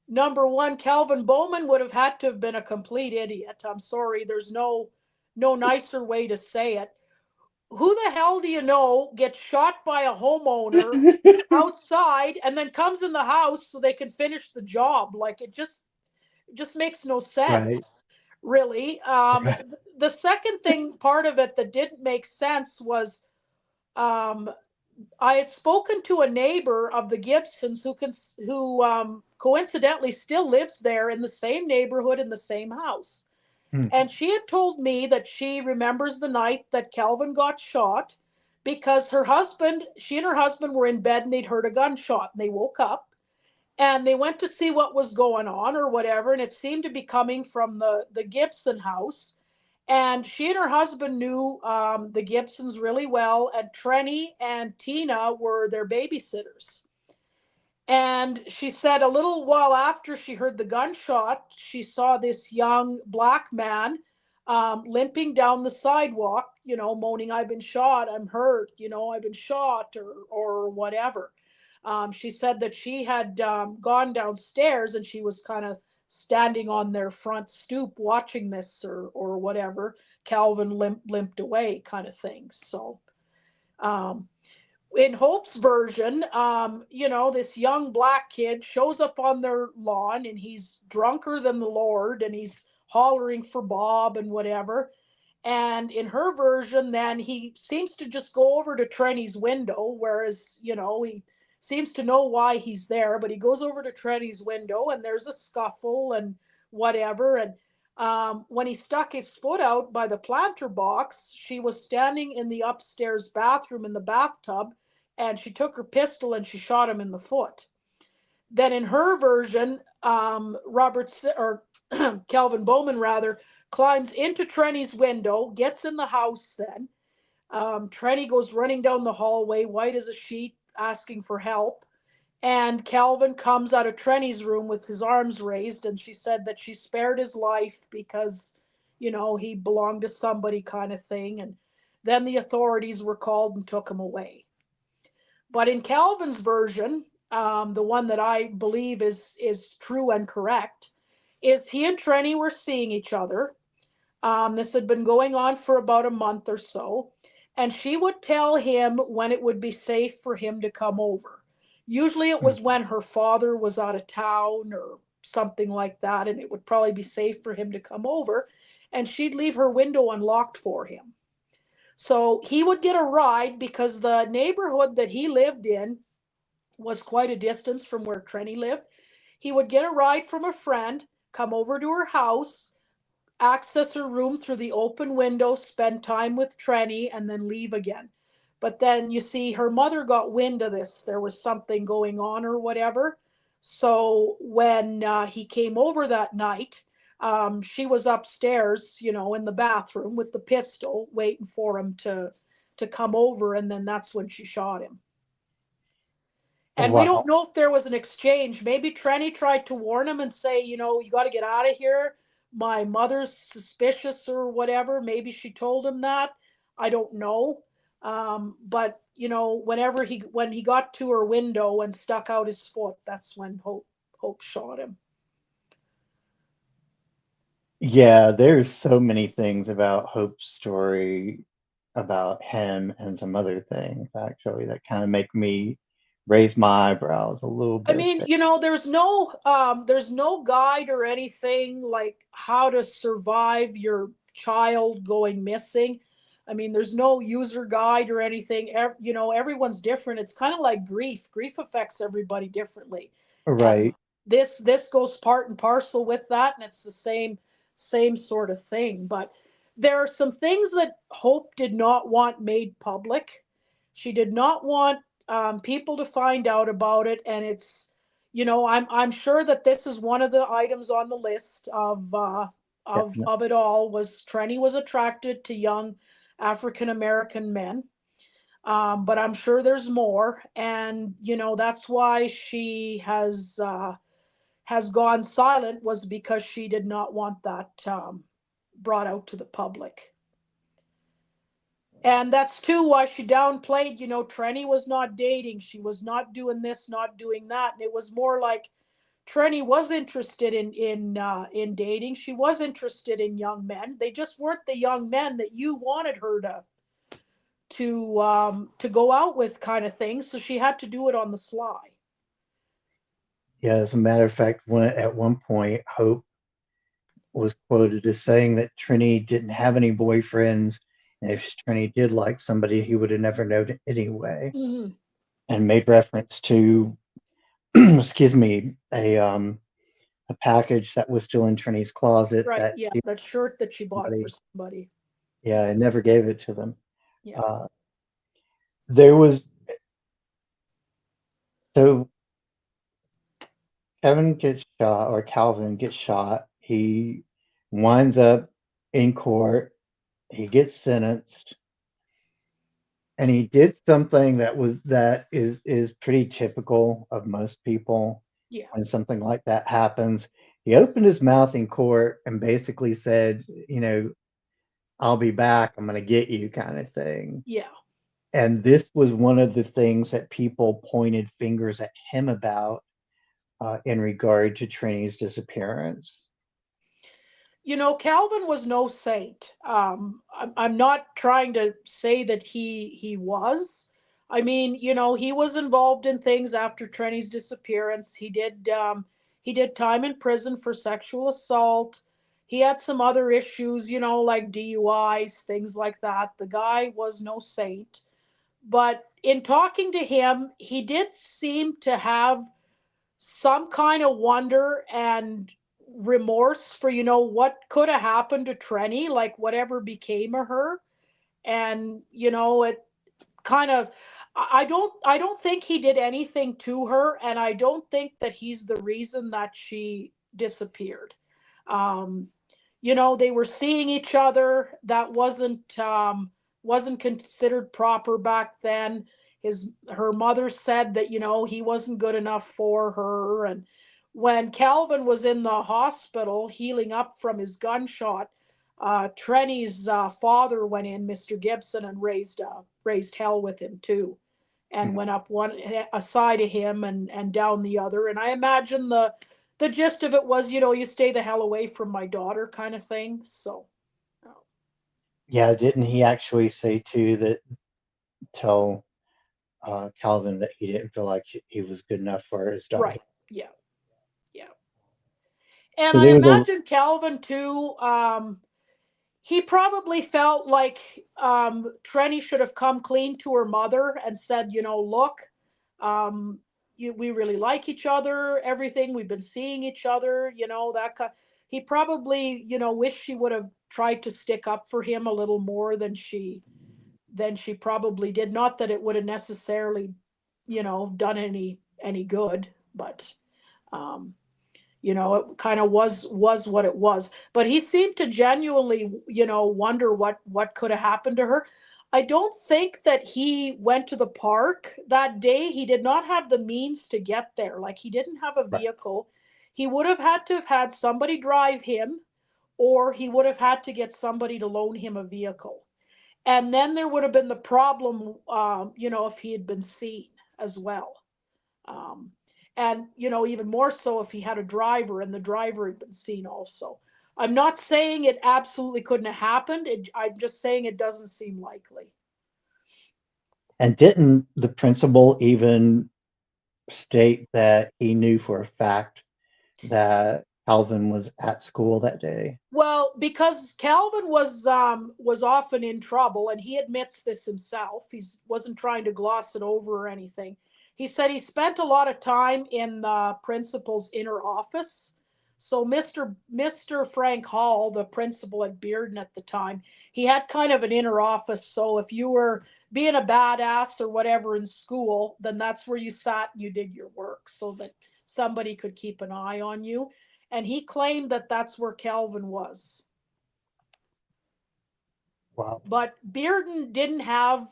number one, Calvin Bowman would have had to have been a complete idiot. I'm sorry, there's no nicer way to say it. Who the hell do you know gets shot by a homeowner outside and then comes in the house so they can finish the job? Like, it just makes no Right, sense, really. right. The second thing, part of it that didn't make sense was, um, I had spoken to a neighbor of the Gibsons who coincidentally still lives there in the same neighborhood in the same house. Hmm, And she had told me that she remembers the night that Calvin got shot, because she and her husband were in bed and they'd heard a gunshot, and they woke up and they went to see what was going on or whatever, and it seemed to be coming from the Gibson house. And she and her husband knew the Gibsons really well, and Trenny and Tina were their babysitters. And she said a little while after she heard the gunshot, she saw this young black man limping down the sidewalk, moaning, "I've been shot, I'm hurt, I've been shot," or whatever. She said that she had gone downstairs and she was kind of standing on their front stoop watching this, or whatever. Calvin limped away, kind of thing. So, um, in Hope's version, this young black kid shows up on their lawn and he's drunker than the Lord and he's hollering for Bob and whatever. And in her version, then he seems to just go over to Trenny's window, whereas, seems to know why he's there, but he goes over to Trenny's window and there's a scuffle and whatever. And when he stuck his foot out by the planter box, she was standing in the upstairs bathroom in the bathtub, and she took her pistol and she shot him in the foot. Then in her version, or Calvin Bowman rather, climbs into Trenny's window, gets in the house then. Trenny goes running down the hallway, white as a sheet, asking for help. And Calvin comes out of Trenny's room with his arms raised, and she said that she spared his life because, he belonged to somebody, kind of thing. And then the authorities were called and took him away. But in Calvin's version, the one that I believe is true and correct, is he and Trenny were seeing each other. This had been going on for about a month or so, and she would tell him when it would be safe for him to come over. Usually it was when her father was out of town or something like that, and it would probably be safe for him to come over, and she'd leave her window unlocked for him. So he would get a ride because the neighborhood that he lived in was quite a distance from where Trenny lived. He would get a ride from a friend, come over to her house, access her room through the open window, spend time with Trenny, and then leave again. But then you see, her mother got wind of this. There was something going on or whatever. So when he came over that night, she was upstairs, in the bathroom with the pistol, waiting for him to come over, and then that's when she shot him. And we don't Wow. know if there was an exchange. Maybe Trenny tried to warn him and say, you got to get out of here. My mother's suspicious or whatever. Maybe she told him that. I don't know. But when he got to her window and stuck out his foot, that's when Hope shot him. Yeah, there's so many things about Hope's story, about him and some other things actually that kind of make me raise my eyebrows a little I bit mean, there. there's no guide or anything like how to survive your child going missing. I mean, there's no user guide or anything. Everyone's different. It's kind of like grief. Grief affects everybody differently. And Right. this goes part and parcel with that, and it's the same sort of thing. But there are some things that Hope did not want made public. She did not want people to find out about it, and I'm sure that this is one of the items on the list Definitely. of it all. Was Trenny was attracted to young African American men, but I'm sure there's more, and that's why she has gone silent, was because she did not want that brought out to the public. And that's too why she downplayed, Trenny was not dating. She was not doing this, not doing that. And it was more like Trenny was interested in dating. She was interested in young men. They just weren't the young men that you wanted her to go out with, kind of thing. So she had to do it on the sly. Yeah, as a matter of fact, at one point, Hope was quoted as saying that Trini didn't have any boyfriends, and if Trini did like somebody, he would have never known it anyway, Mm-hmm. and made reference to, excuse me, a package that was still in Trini's closet Right. that Yeah. she That shirt that she bought for somebody, somebody. yeah, and never gave it to them. Yeah. Uh, there was so Kevin gets shot, or Calvin gets shot. He winds up in court. He gets sentenced, and he did something that is pretty typical of most people Yeah. when something like that happens. He opened his mouth in court and basically said, I'll be back. I'm going to get you, kind of thing. Yeah. And this was one of the things that people pointed fingers at him about in regard to Trini's disappearance. Calvin was no saint. I'm not trying to say that he was. I mean, he was involved in things after Trenny's disappearance. He did time in prison for sexual assault. He had some other issues, like DUIs, things like that. The guy was no saint. But in talking to him, he did seem to have some kind of wonder and remorse for, what could have happened to Trenny, like whatever became of her. And, it kind of, I don't think he did anything to her, and I don't think that he's the reason that she disappeared. um they were seeing each other. That wasn't considered proper back then. Her mother said that he wasn't good enough for her. And when Calvin was in the hospital healing up from his gunshot, Trenny's father went in, Mr. Gibson, and raised hell with him too, and Mhm. went up one a side of him and down the other. And I imagine the gist of it was, you stay the hell away from my daughter, kind of thing. So, Yeah, didn't he actually say too that tell Calvin that he didn't feel like he was good enough for his daughter? right, yeah, yeah. And So I there was a imagine Calvin too. He probably felt like Trenny should have come clean to her mother and said, look, um, we really like each other, everything. We've been seeing each other, that kind. He probably, wished she would have tried to stick up for him a little more than she probably did. Not that it would have necessarily, done any good, but um, it kind of was what it was. But he seemed to genuinely, wonder what could have happened to her. I don't think that he went to the park that day. He did not have the means to get there. Like, he didn't have a right. vehicle. He would have had to have had somebody drive him, or he would have had to get somebody to loan him a vehicle. And then there would have been the problem, if he had been seen as well. um, and even more so if he had a driver and the driver had been seen also. I'm not saying it absolutely couldn't have happened. I'm just saying it doesn't seem likely. And didn't the principal even state that he knew for a fact that Calvin was at school that day? Well, because Calvin was often in trouble, and he admits this himself. He wasn't trying to gloss it over or anything. He said he spent a lot of time in the principal's inner office. So Mr. Frank Hall, the principal at Bearden at the time, he had kind of an inner office. So if you were being a badass or whatever in school, then that's where you sat and you did your work, so that somebody could keep an eye on you. And he claimed that that's where Calvin was. Wow. But Bearden didn't have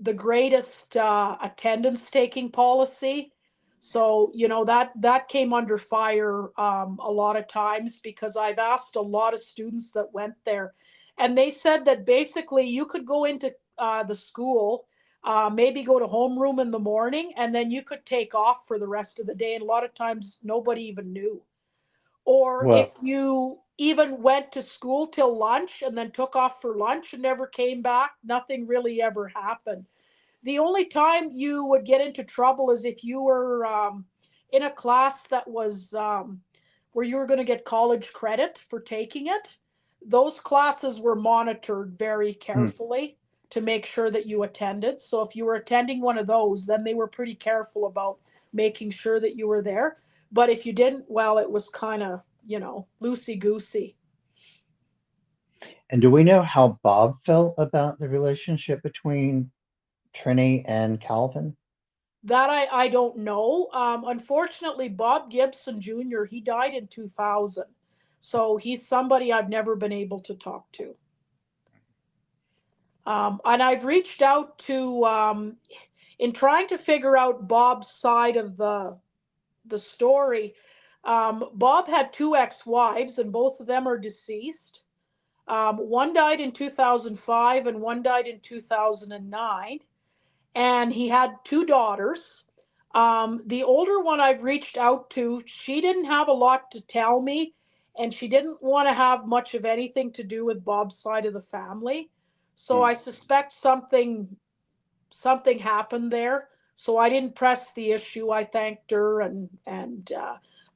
the greatest attendance taking policy. So, that came under fire a lot of times, because I've asked a lot of students that went there, and they said that basically you could go into the school, maybe go to homeroom in the morning, and then you could take off for the rest of the day. And a lot of times nobody even knew. Or if Well, you even went to school till lunch and then took off for lunch and never came back, nothing really ever happened. The only time you would get into trouble is if you were in a class that was where you were going to get college credit for taking it. Those classes were monitored very hmm. carefully to make sure that you attended. So if you were attending one of those, then they were pretty careful about making sure that you were there. But if you didn't, well, it was kind of, loosey goosey. And do we know how Bob felt about the relationship between Trenny and Calvin? That I don't know. Unfortunately, Bob Gibson Jr., he died in 2000. So he's somebody I've never been able to talk to. And I've reached out to, in trying to figure out Bob's side of the story. Bob had two ex-wives, and both of them are deceased. One died in 2005 and one died in 2009. And he had two daughters. The older one I've reached out to, she didn't have a lot to tell me, and she didn't want to have much of anything to do with Bob's side of the family. So Hmm. I suspect something happened there. So I didn't press the issue. I thanked her and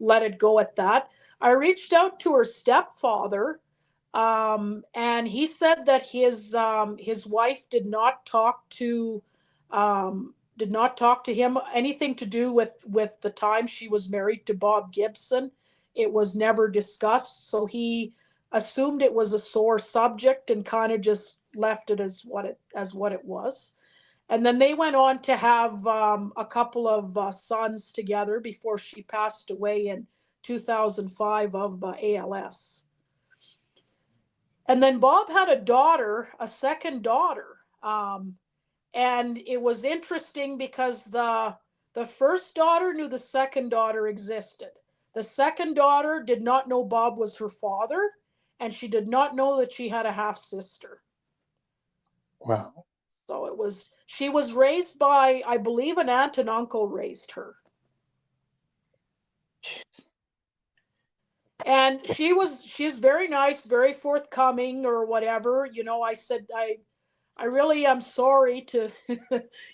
let it go at that. I reached out to her stepfather, And he said that his wife did not talk to him anything to do with the time she was married to Bob Gibson. It was never discussed, so he assumed it was a sore subject and kind of just left it as what it was. And then they went on to have a couple of sons together before she passed away in 2005 of ALS. And then Bob had a daughter, a second daughter. And it was interesting because the first daughter knew the second daughter existed. The second daughter did not know Bob was her father, and she did not know that she had a half sister. Wow. So she was raised by, I believe, an aunt and uncle raised her. And she's very nice, very forthcoming or whatever. I said, I really am sorry to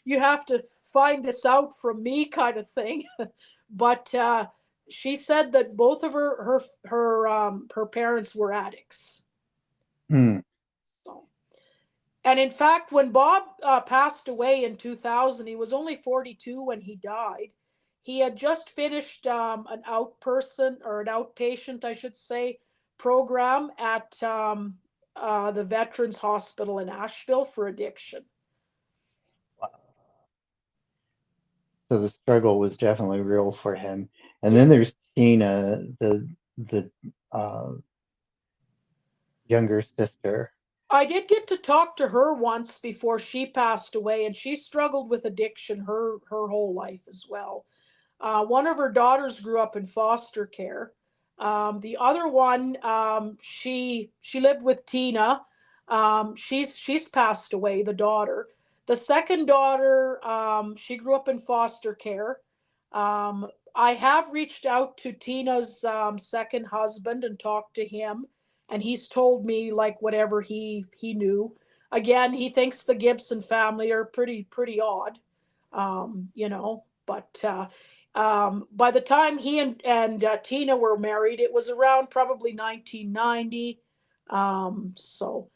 you have to find this out from me kind of thing. But she said that both of her parents were addicts. Hmm. So, and in fact, when Bob passed away in 2000, he was only 42 when he died. He had just finished an outpatient, I should say, program at the Veterans Hospital in Asheville for addiction. So the struggle was definitely real for him. And then Yes. there's Tina, the uh, younger sister. I did get to talk to her once before she passed away, and she struggled with addiction her whole life as well. One of her daughters grew up in foster care. The other one, she lived with Tina. She's passed away. The daughter, the second daughter, she grew up in foster care. I have reached out to Tina's second husband and talked to him, and he's told me like whatever he knew. Again, he thinks the Gibson family are pretty odd, But by the time he and Tina were married, it was around probably 1990. So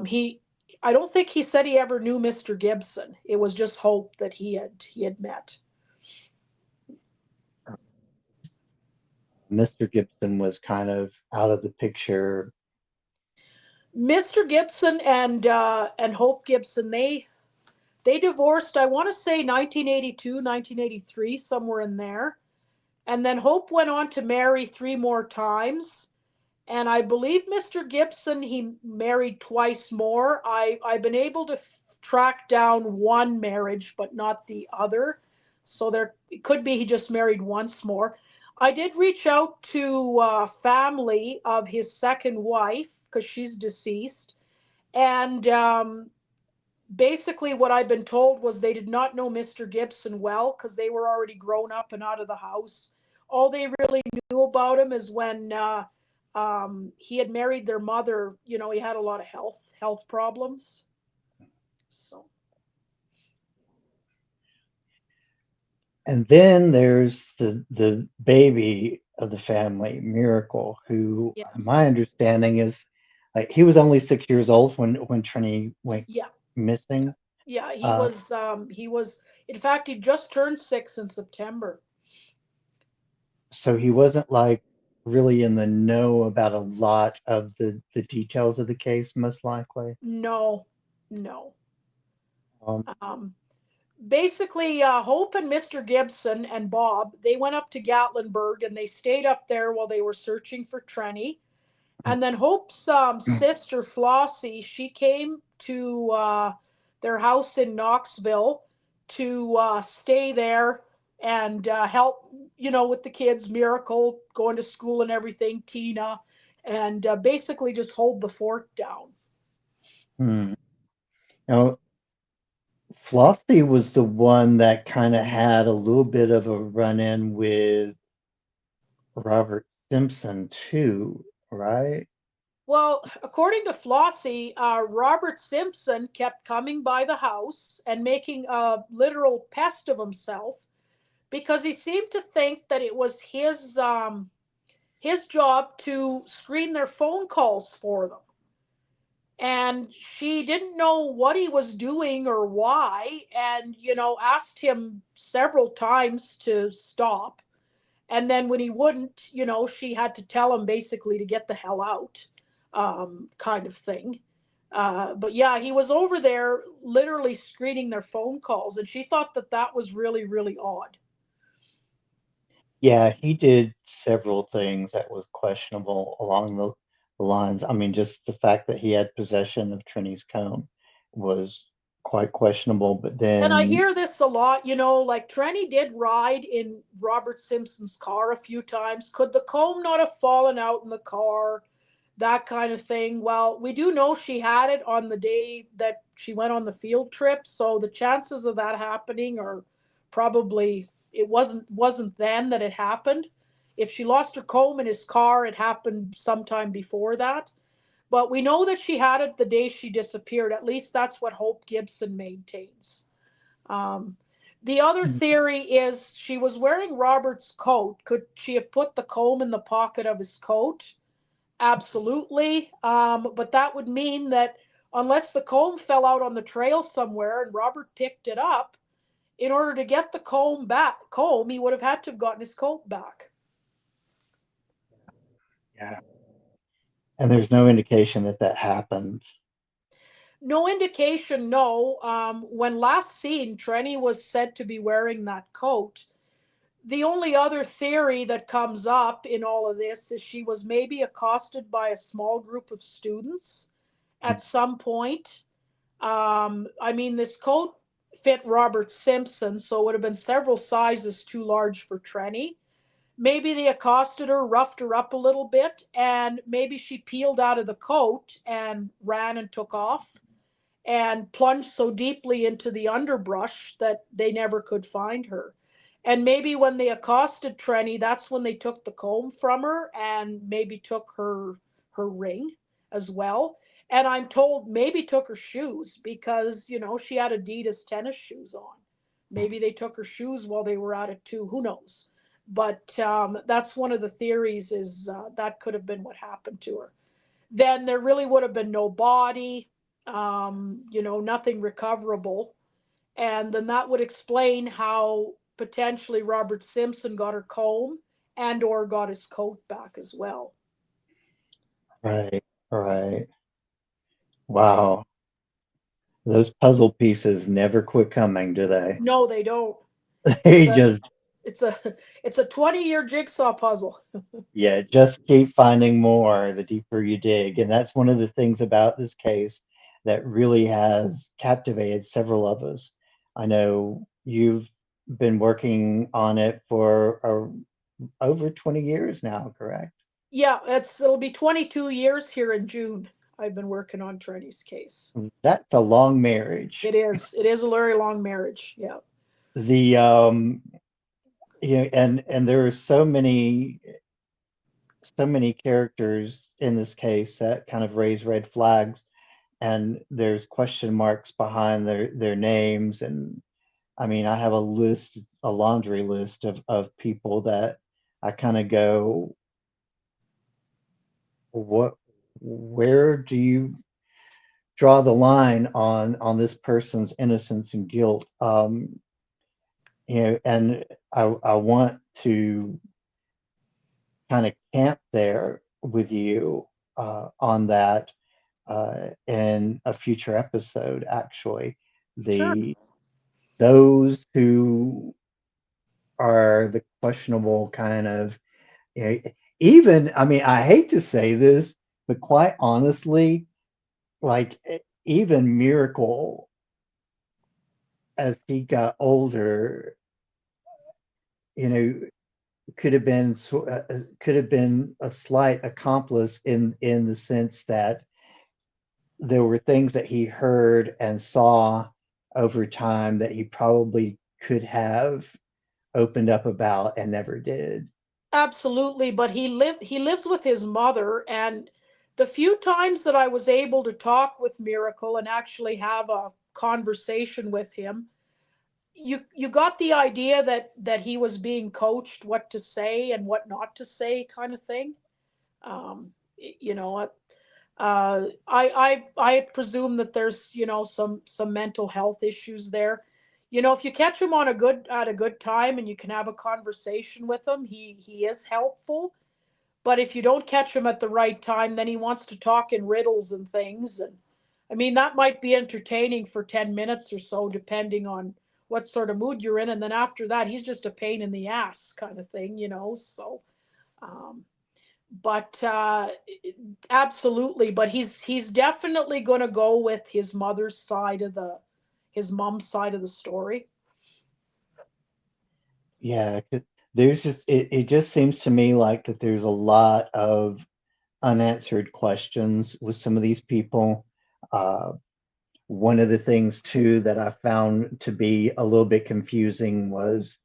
he, I don't think he said he ever knew Mr. Gibson. It was just Hope that he had met. Mr. Gibson was kind of out of the picture. Mr. Gibson and Hope Gibson, they divorced. I want to say 1982, 1983, somewhere in there. And then Hope went on to marry three more times. And I believe Mr. Gibson, he married twice more. I've been able to track down one marriage, but not the other. So there it could be he just married once more. I did reach out to family of his second wife because she's deceased, and basically what I've been told was they did not know Mr. Gibson well because they were already grown up and out of the house. All they really knew about him is when he had married their mother. He had a lot of health problems. So And then there's the baby of the family, Miracle, who yes, my understanding is like he was only 6 years old when Trenny went yeah, missing. yeah. He Uh, was he was. In fact, he just turned 6 in September. so he wasn't like really in the know about a lot of the details of the case, most likely. No, no. Um, Um, Basically, Hope and Mr. Gibson and Bob, they went up to Gatlinburg and they stayed up there while they were searching for Trenny. And then Hope's sister Flossie, she came to their house in Knoxville to stay there and help, with the kids, Miracle going to school and everything, Tina, and basically just hold the fort down. hmm. Now, Flossie was the one that kind of had a little bit of a run-in with Robert Simpson too, right? Well, according to Flossie, Robert Simpson kept coming by the house and making a literal pest of himself because he seemed to think that it was his job to screen their phone calls for them. And she didn't know what he was doing or why, and, asked him several times to stop. And then when he wouldn't, she had to tell him basically to get the hell out, kind of thing. But yeah, he was over there literally screening their phone calls, and she thought that that was really, really odd. Yeah, he did several things that was questionable along the lines. I mean, just the fact that he had possession of Trinny's comb was quite questionable. But And I then, hear this a lot, like Trenny did ride in Robert Simpson's car a few times. Could the comb not have fallen out in the car? That kind of thing. Well, we do know she had it on the day that she went on the field trip, so the chances of that happening are probably, it wasn't then that it happened. If she lost her comb in his car, it happened sometime before that. But we know that she had it the day she disappeared. At least that's what Hope Gibson maintains. Um, the other theory is she was wearing Robert's coat. Could she have put the comb in the pocket of his coat? Absolutely. But that would mean that unless the comb fell out on the trail somewhere and Robert picked it up, in order to get the comb, he would have had to have gotten his coat back. yeah, and there's no indication that that happened. No indication, no. When last seen, Trenny was said to be wearing that coat. The only other theory that comes up in all of this is she was maybe accosted by a small group of students at some point. I mean, this coat fit Robert Simpson, so it would have been several sizes too large for Trenny. Maybe they accosted her, roughed her up a little bit, and maybe she peeled out of the coat and ran and took off and plunged so deeply into the underbrush that they never could find her. And maybe when they accosted Trenny, that's when they took the comb from her and maybe took her ring as well. And I'm told maybe took her shoes because, she had Adidas tennis shoes on. Maybe they took her shoes while they were at it too. Who knows? But that's one of the theories is that could have been what happened to her. Then there really would have been no body, nothing recoverable. And then that would explain how potentially Robert Simpson got her comb and or got his coat back as well. Right, right. Wow. Those puzzle pieces never quit coming, do they? No, they don't. They The, just, it's a it's a 20-year jigsaw puzzle. yeah, just keep finding more the deeper you dig. And that's one of the things about this case that really has captivated several of us. I know you've been working on it for over 20 years now, correct? Yeah, it'll be 22 years here in June. I've been working on Trenny's case. That's a long marriage. It is. It is a very long marriage. Yeah. The and there are so many characters in this case that kind of raise red flags, and there's question marks behind their names. And I mean, I have a laundry list of people that I kind of go, what, where do you draw the line on this person's innocence and guilt? And I want to kind of camp there with you on that in a future episode, actually. Sure. The those who are the questionable kind of, you know, even, I mean, I hate to say this, but quite honestly, like even Miracle, as he got older, you know, could have been a slight accomplice in the sense that there were things that he heard and saw over time that he probably could have opened up about and never did. Absolutely, but he lives with his mother, and the few times that I was able to talk with Miracle and actually have a conversation with him, you got the idea that he was being coached what to say and what not to say, kind of thing. You know, I presume that there's, some mental health issues there. If you catch him on a good at a good time and you can have a conversation with him, he is helpful. But if you don't catch him at the right time, then he wants to talk in riddles and things. And I mean, that might be entertaining for 10 minutes or so, depending on what sort of mood you're in. And then after that, he's just a pain in the ass kind of thing. So, um, but absolutely. But he's definitely going to go with his mom's side of the story. Yeah, 'cause there's just it just seems to me like that there's a lot of unanswered questions with some of these people. Uh, One of the things too that I found to be a little bit confusing was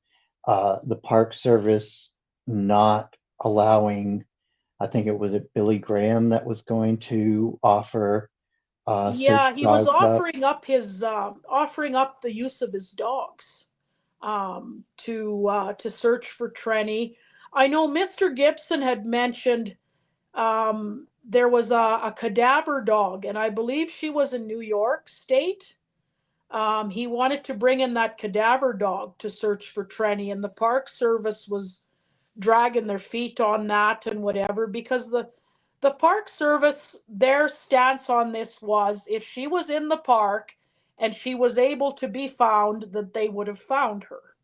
the Park Service not allowing, I think it was Billy Graham that was going to offer search Yeah, he was dogs up. offering up the use of his dogs to search for Trenny. I know Mr. Gibson had mentioned there was a cadaver dog, and I believe she was in New York State. He wanted to bring in that cadaver dog to search for Trenny, and the Park Service was dragging their feet on that and whatever, because the Park Service, their stance on this was, if she was in the park and she was able to be found, that they would have found her.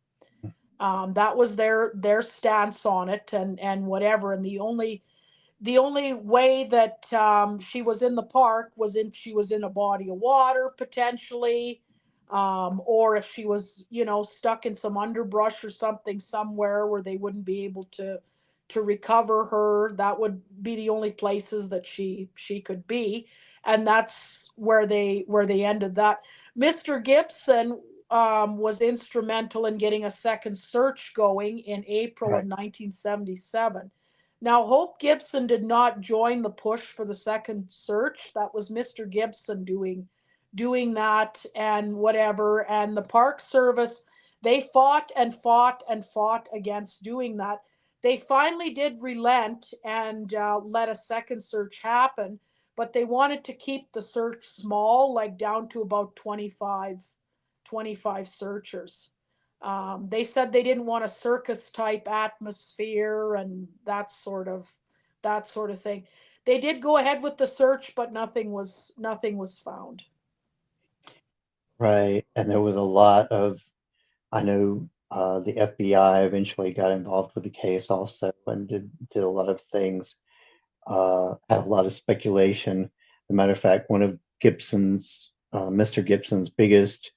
That was their stance on it, and whatever. And the only way that she was in the park was if she was in a body of water, potentially, or if she was, stuck in some underbrush or something somewhere where they wouldn't be able to recover her. That would be the only places that she could be, and that's where they ended that. Mr. Gibson was instrumental in getting a second search going in April of Right. 1977. Now, Hope Gibson did not join the push for the second search. That was Mr. Gibson doing that and whatever. And the Park Service, they fought and fought and fought against doing that. They finally did relent and let a second search happen, but they wanted to keep the search small, like down to about 25 searchers. They said they didn't want a circus type atmosphere and that sort of thing. They did go ahead with the search, but nothing was found. Right. And there was a lot of, I know the FBI eventually got involved with the case also and did a lot of things, had a lot of speculation. As a matter of fact, one of Mr. Gibson's biggest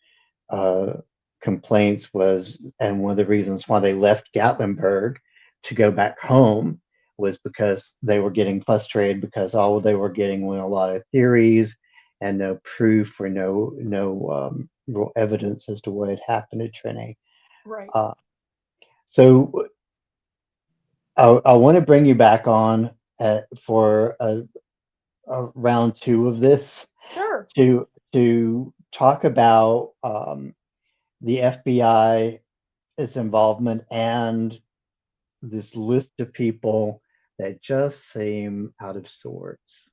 uh, complaints was, and one of the reasons why they left Gatlinburg to go back home was because they were getting frustrated because all they were getting were a lot of theories and no proof or no real evidence as to what had happened to Trenny. Right. Uh, so I want to bring you back on for a round two of this Sure. to talk about the FBI, its involvement, and this list of people that just seem out of sorts.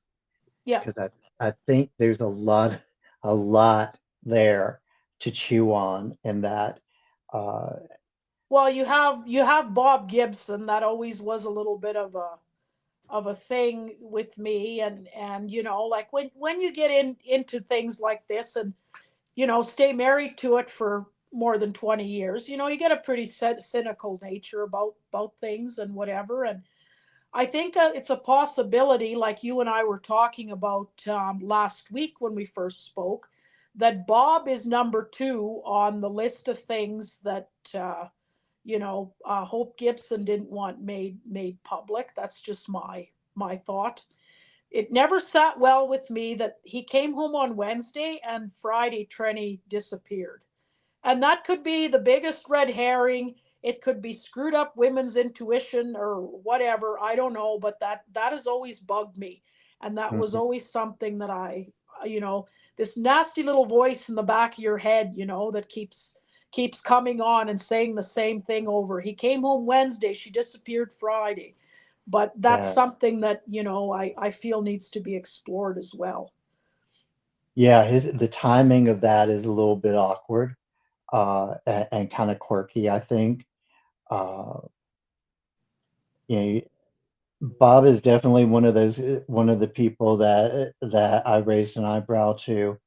Yeah. Because I think there's a lot there to chew on in that. Uh, Well, you have Bob Gibson. That always was a little bit of a thing with me, and like when you get into things like this, and stay married to it for more than 20 years, you get a pretty cynical nature about things and whatever. And I think it's a possibility, like you and I were talking about last week when we first spoke, that Bob is number two on the list of things that Hope Gibson didn't want made public. That's just my thought. It never sat well with me that he came home on Wednesday and Friday Trenny disappeared. And that could be the biggest red herring. It could be screwed up women's intuition or whatever. I don't know, but that has always bugged me. And that was mhm. always something that you know, this nasty little voice in the back of your head, that keeps coming on and saying the same thing over. He came home Wednesday, she disappeared Friday. But that's Yeah. something that, I feel needs to be explored as well. Yeah, the timing of that is a little bit awkward, and kind of quirky, I think. Uh, you know, Bob is definitely one of the people that I raised an eyebrow to.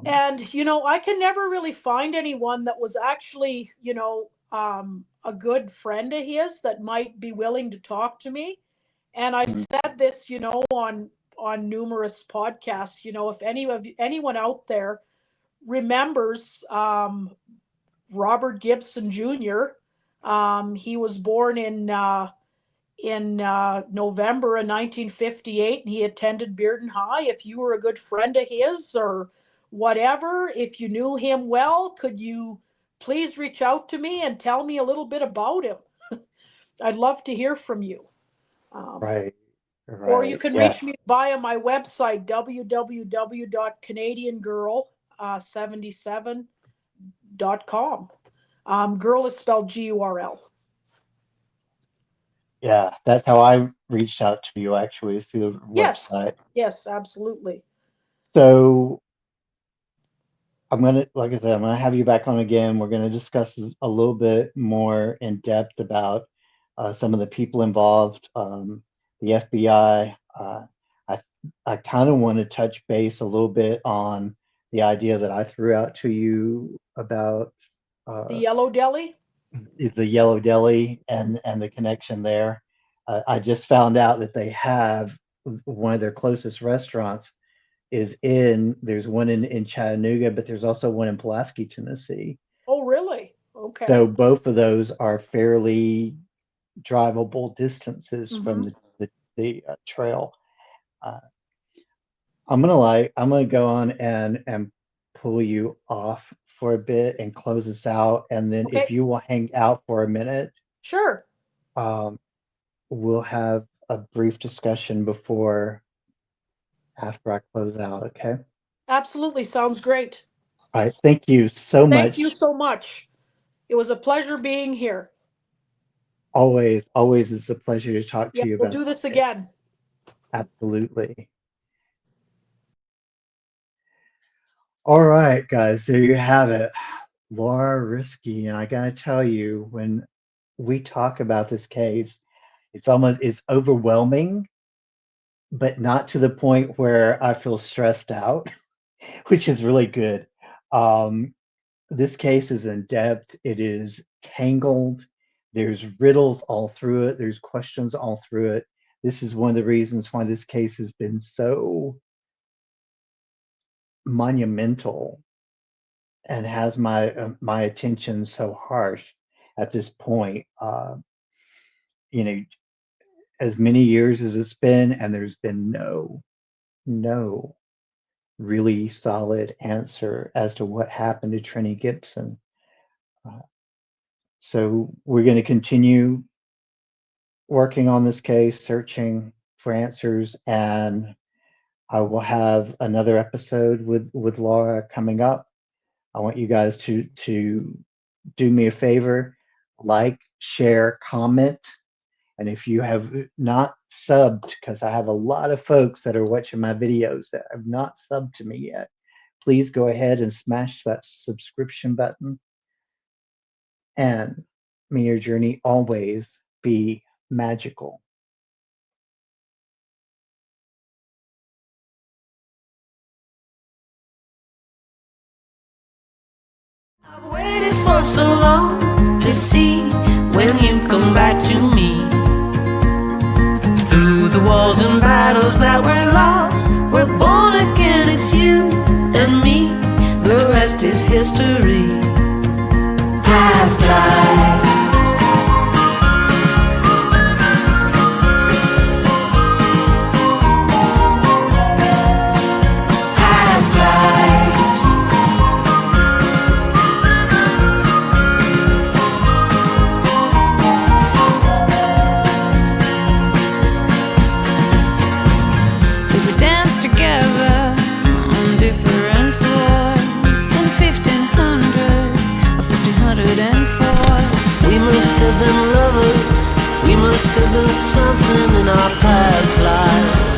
And, I can never really find anyone that was actually, a good friend of his that might be willing to talk to me. And I've Mhm. said this, on numerous podcasts, if anyone out there remembers Robert Gibson Jr., he was born in November of 1958, and he attended Bearden High. If you were a good friend of his or whatever, if you knew him well, could you please reach out to me and tell me a little bit about him? I'd love to hear from you. Right, Or you right. can Yeah, reach me via my website, www.canadiangirl77.com. Girl is spelled Gurl. yeah. That's how I reached out to you actually, is through the Yes, website. yes, absolutely. So like I said, I'm gonna have you back on again. We're gonna discuss a little bit more in depth about some of the people involved, the FBI. I I kind of want to touch base a little bit on the idea that I threw out to you about The uh, Yellow Deli? the Yellow Deli and the connection there. I just found out that they have one of their closest restaurants there's one in Chattanooga, but there's also one in Pulaski, Tennessee. Oh, really? Okay. So both of those are fairly drivable distances from Mm-hmm. the trail. Uh, I'm gonna go on and pull you off for a bit and close us out, and then if Okay. you will hang out for a minute, Sure. um, we'll have a brief discussion before after I close out. Okay. Absolutely. Sounds great. All right. Thank you so Thank you much. so much. It was a pleasure being here. Always, always is a pleasure to talk Yeah, to you we'll about do this it. again. Absolutely. All right, guys, there you have it. Laura Riste. And I gotta tell you, when we talk about this case, it's overwhelming, but not to the point where I feel stressed out, which is really good. Um, this case is in depth, it is tangled, there's riddles all through it, there's questions all through it. This is one of the reasons why this case has been so monumental and has my attention so harsh at this point. You know, as many years as it's been, and there's been no really solid answer as to what happened to Trenny Gibson. Uh, so we're going to continue working on this case, searching for answers, and I will have another episode with Laura coming up. I want you guys to do me a favor, like, share, comment, and if you have not subbed, because I have a lot of folks that are watching my videos that have not subbed to me yet, please go ahead and smash that subscription button. And may your journey always be magical. I've waited for so long to see when you come back to me. Through the wars and battles that were lost, we're born again, it's you and me. The rest is history. Past lives. Past lives. Did we dance together on different floors in 1500 or must have been lovers. We must have been something in our past life.